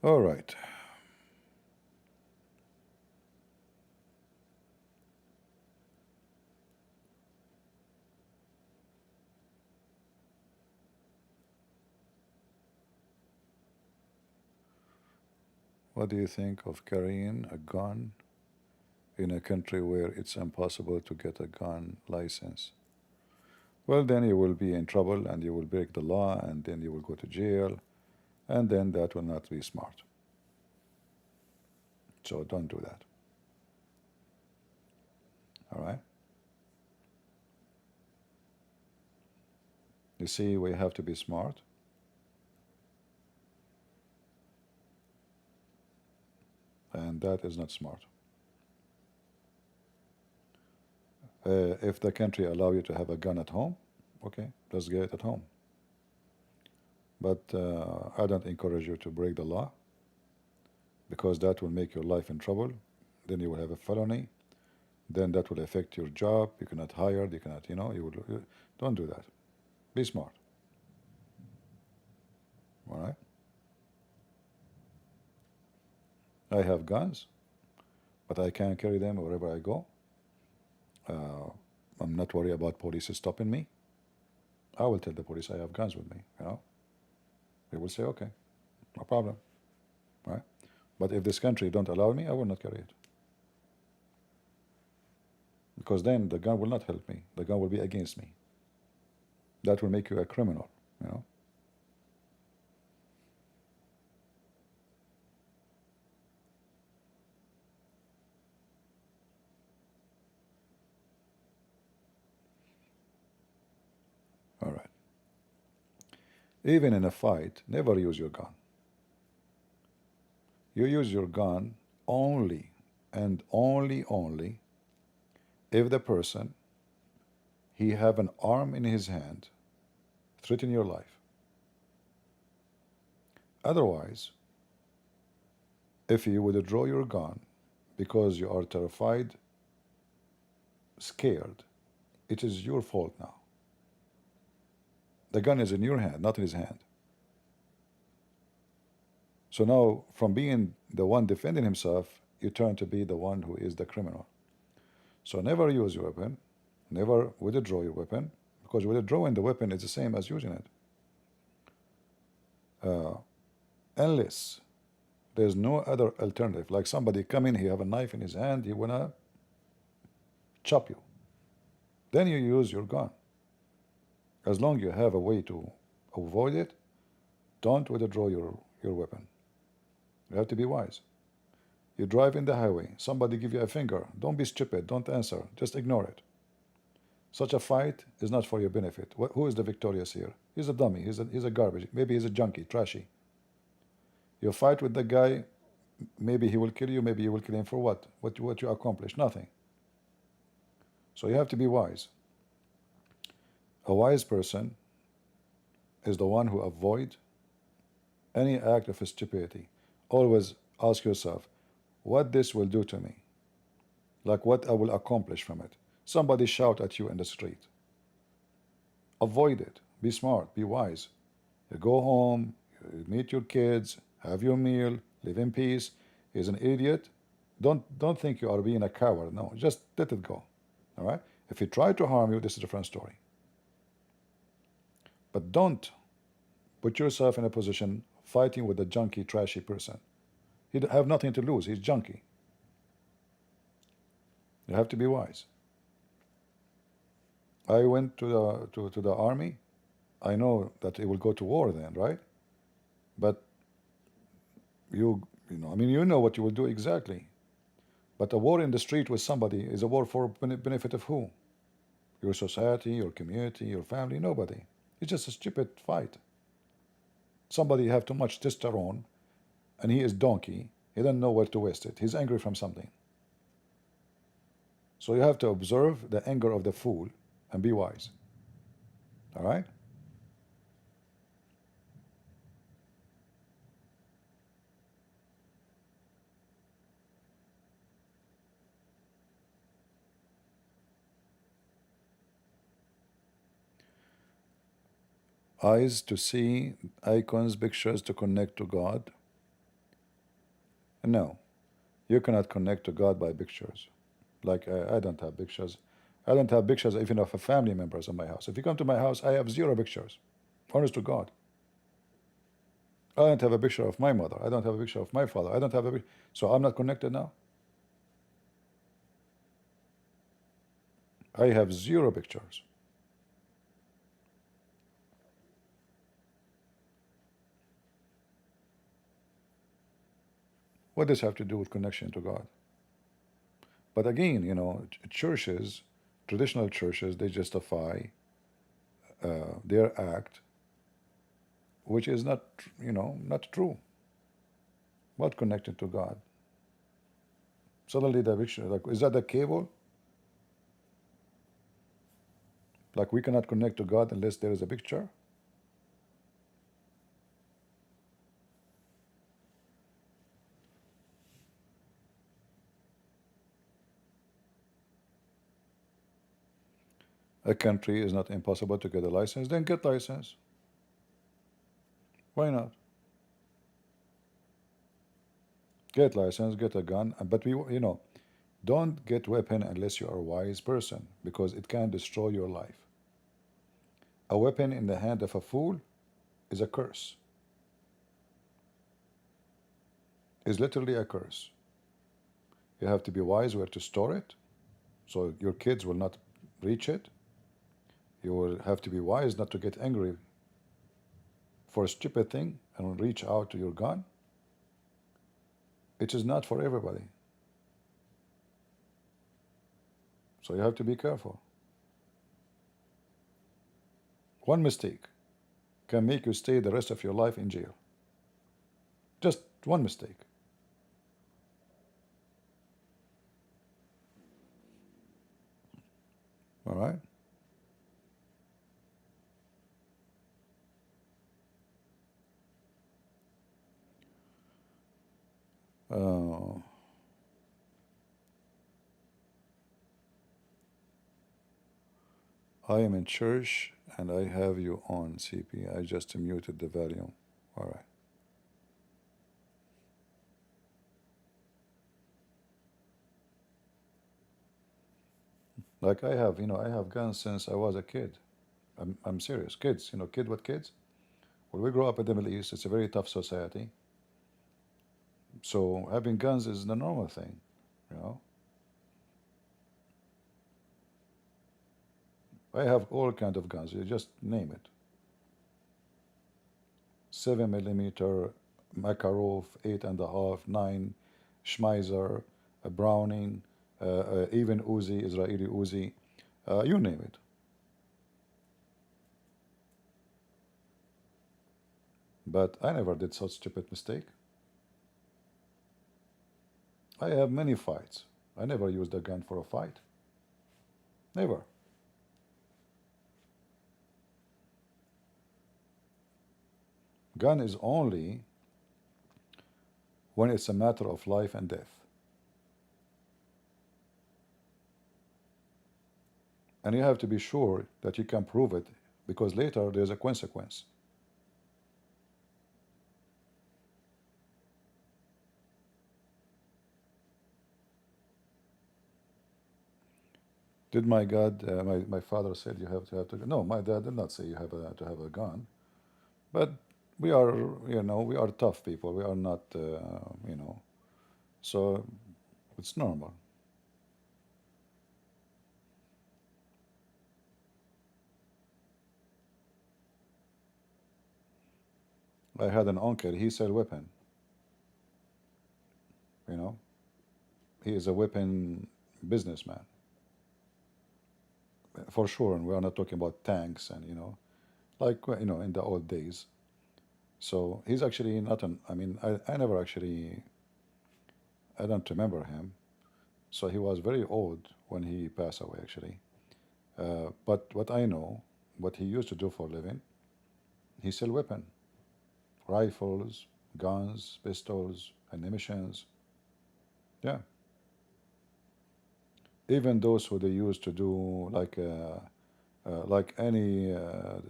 All right. What do you think of carrying a gun in a country where it's impossible to get a gun license? Well, then you will be in trouble and you will break the law and then you will go to jail, and then that will not be smart. So don't do that. All right? You see, we have to be smart. And that is not smart. If the country allow you to have a gun at home, okay, let's get it at home. But I don't encourage you to break the law, because that will make your life in trouble. Then you will have a felony. Then that will affect your job. You cannot hire. You cannot, don't do that. Be smart. All right? I have guns, but I can carry them wherever I go. I'm not worried about police stopping me. I will tell the police I have guns with me. They will say, okay, no problem. Right? But if this country don't allow me, I will not carry it. Because then the gun will not help me. The gun will be against me. That will make you a criminal. All right. Even in a fight, never use your gun. You use your gun only and only if the person, he have an arm in his hand, threaten your life. Otherwise, if you withdraw your gun because you are terrified, scared, it is your fault now. The gun is in your hand, not in his hand. So now, from being the one defending himself, you turn to be the one who is the criminal. So never use your weapon, never withdraw your weapon, because withdrawing the weapon is the same as using it. Unless there's no other alternative. Like somebody come in, he have a knife in his hand, he wanna chop you. Then you use your gun. As long you have a way to avoid it, don't withdraw your weapon. You have to be wise. You drive in the highway, somebody give you a finger, don't be stupid, don't answer, just ignore it. Such a fight is not for your benefit. Who is the victorious here? He's a dummy, he's a garbage, maybe he's a junkie, trashy. You fight with the guy, maybe he will kill you, maybe you will kill him for what? What you accomplish? Nothing. So you have to be wise. A wise person is the one who avoid any act of stupidity. Always ask yourself, what this will do to me? Like what I will accomplish from it. Somebody shout at you in the street. Avoid it. Be smart, be wise. You go home, you meet your kids, have your meal, live in peace. He's an idiot. Don't think you are being a coward. No, just let it go. All right? If he tried to harm you, this is a different story. But don't put yourself in a position fighting with a junky, trashy person. He have nothing to lose. He's junky. You have to be wise. I went to the army. I know that it will go to war then, right? But you know, I mean, you know what you will do exactly. But a war in the street with somebody is a war for benefit of who? Your society, your community, your family, nobody. It's just a stupid fight. Somebody have too much testosterone, and he is donkey. He doesn't know where to waste it. He's angry from something. So you have to observe the anger of the fool and be wise. All right? Eyes to see, icons, pictures to connect to God. No, you cannot connect to God by pictures. Like I don't have pictures. I don't have pictures even of a family members in my house. If you come to my house, I have 0 pictures. Honest to God. I don't have a picture of my mother. I don't have a picture of my father. I don't have a picture. So I'm not connected now. I have 0 pictures. What does this have to do with connection to God? But again, you know, churches, traditional churches, they justify their act, which is not, you know, not true. What connected to God? Suddenly the picture, like, is that the cable? Like we cannot connect to God unless there is a picture? A country is not impossible to get a license, then get license. Why not? Get license, get a gun, but you know, don't get weapon unless you are a wise person, because it can destroy your life. A weapon in the hand of a fool is a curse. Is literally a curse. You have to be wise where to store it, so your kids will not reach it. You will have to be wise not to get angry for a stupid thing and reach out to your gun. It is not for everybody. So you have to be careful. One mistake, can make you stay the rest of your life in jail. Just one mistake. All right? Uh, I am in church and I have you on, CP. I just muted the volume. All right. Like I have, I have guns since I was a kid. I'm serious. Kids, kid with kids. When we grow up in the Middle East, it's a very tough society. So having guns is the normal thing, you know. I have all kind of guns. You just name it. 7 millimeter, Makarov, 8.5, 9, Schmeiser, a Browning, even Uzi, Israeli Uzi, you name it. But I never did such stupid mistake. I have many fights. I never used a gun for a fight. Never. Gun is only when it's a matter of life and death. And you have to be sure that you can prove it, because later there's a consequence. Did my God, my father said you have to have to. No, my dad did not say you have to have a gun. But we are, we are tough people. We are not, so it's normal. I had an uncle. He sell weapon. You know, he is a weapon businessman for sure. And we are not talking about tanks and like in the old days. So he's actually not an. I mean, I never actually. I don't remember him. So he was very old when he passed away, actually. But what I know, what he used to do for a living, he sell weapon, rifles, guns, pistols, ammunitions. Yeah. Even those who they used to do like any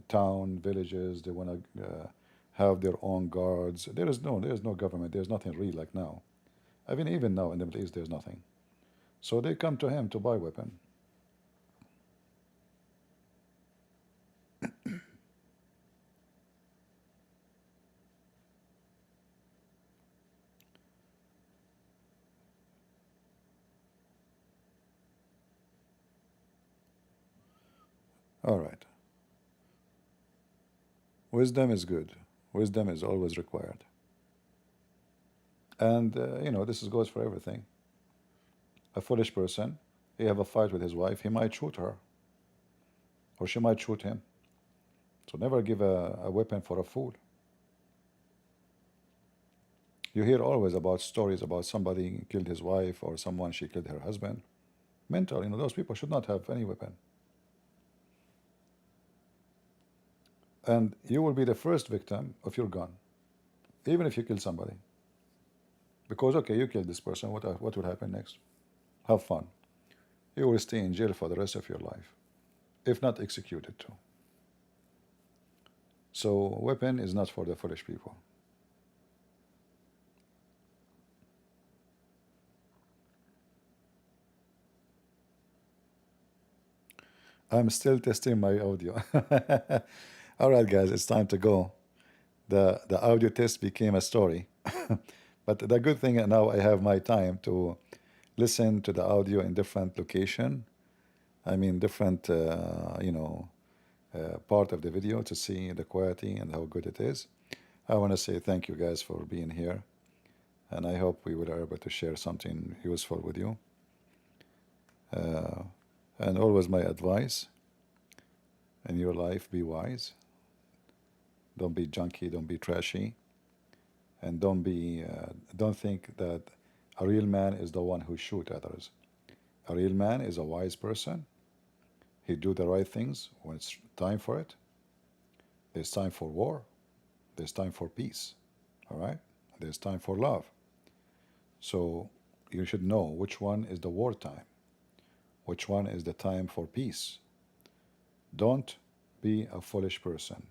town, villages, they want to have their own guards. There is no government. There's nothing real like now. I mean, even now in the Middle East, there's nothing. So they come to him to buy weapon. All right. Wisdom is good. Wisdom is always required. And, this goes for everything. A foolish person, he have a fight with his wife, he might shoot her. Or she might shoot him. So never give a weapon for a fool. You hear always about stories about somebody killed his wife or someone she killed her husband. Mental, those people should not have any weapon. And you will be the first victim of your gun, even if you kill somebody. Because, okay, you killed this person, what will happen next? Have fun. You will stay in jail for the rest of your life, if not executed too. So weapon is not for the foolish people. I'm still testing my audio. All right, guys, it's time to go. The audio test became a story. But the good thing now I have my time to listen to the audio in different location. I mean, different, part of the video to see the quality and how good it is. I want to say thank you guys for being here. And I hope we were able to share something useful with you. And always my advice in your life, be wise. Don't be junky. Don't be trashy. And don't think that a real man is the one who shoot others. A real man is a wise person. He do the right things when it's time for it. There's time for war. There's time for peace. All right? There's time for love. So you should know which one is the wartime, which one is the time for peace. Don't be a foolish person.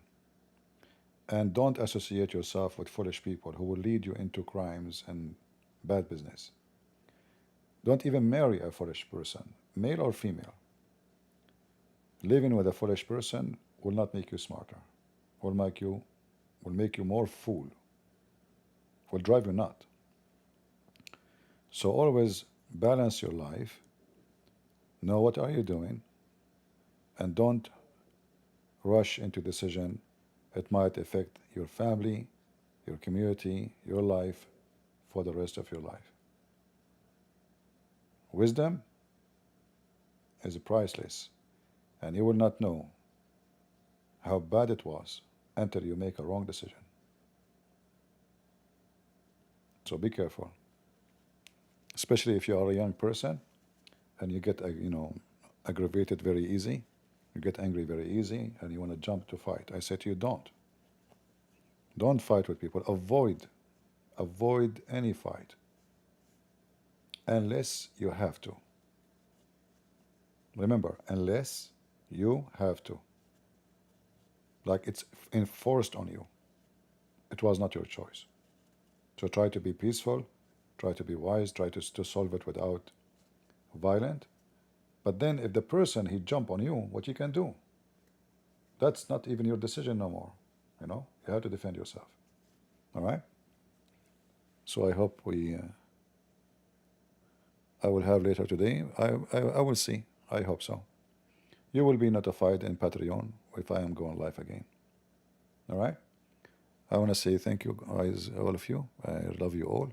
And don't associate yourself with foolish people who will lead you into crimes and bad business. Don't even marry a foolish person, male or female. Living with a foolish person will not make you smarter, will make you more fool, will drive you nuts. So always balance your life, know what are you doing, and don't rush into decision. It might affect your family, your community, your life for the rest of your life. Wisdom is priceless, and you will not know how bad it was until you make a wrong decision. So be careful, especially if you are a young person and you get aggravated very easy, you get angry very easy, and you want to jump to fight. I say to you, don't fight with people. Avoid any fight unless you have to. Remember, unless you have to. Like it's enforced on you. It was not your choice. So try to be peaceful, try to be wise, try to solve it without violent. But then if the person he jump on you, what you can do? That's not even your decision no more. You have to defend yourself. All right? So I hope I will have later today. I will see. I hope so. You will be notified in Patreon if I am going live again. All right? I want to say thank you, guys, all of you. I love you all.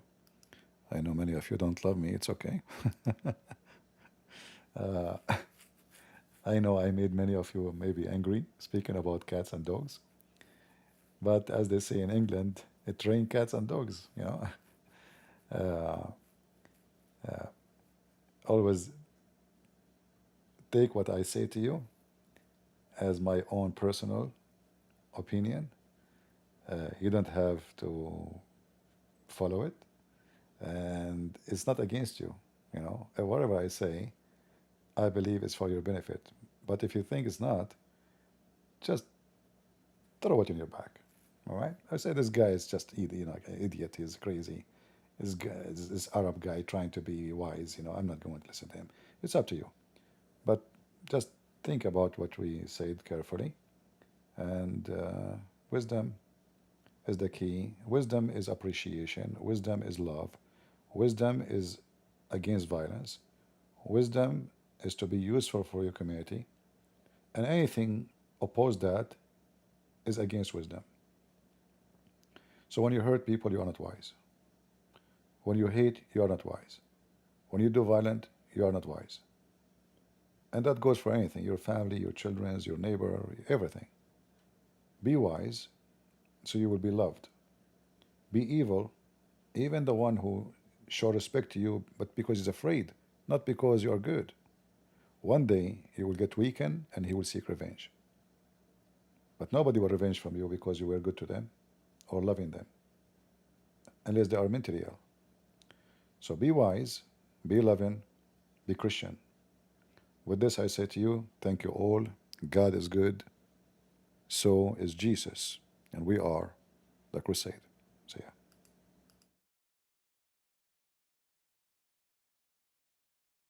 I know many of you don't love me. It's okay. I know I made many of you maybe angry speaking about cats and dogs. But as they say in England, it rains cats and dogs, Always take what I say to you as my own personal opinion. You don't have to follow it. And it's not against you, Whatever I say, I believe it's for your benefit. But if you think it's not, just throw it in your back. All right? I say this guy is just an idiot. He's crazy. This Arab guy trying to be wise. I'm not going to listen to him. It's up to you. But just think about what we said carefully. And wisdom is the key. Wisdom is appreciation. Wisdom is love. Wisdom is against violence. Wisdom is to be useful for your community. And anything opposed that is against wisdom. So when you hurt people, you are not wise. When you hate, you are not wise. When you do violent, you are not wise. And that goes for anything, your family, your children, your neighbor, everything. Be wise, so you will be loved. Be evil, even the one who show respect to you, but because he's afraid, not because you are good. One day he will get weakened and he will seek revenge. But nobody will revenge from you because you were good to them or loving them, unless they are mentally ill. So be wise, be loving, be Christian. With this I say to you, thank you all. God is good. So is Jesus. And we are the crusade. See ya.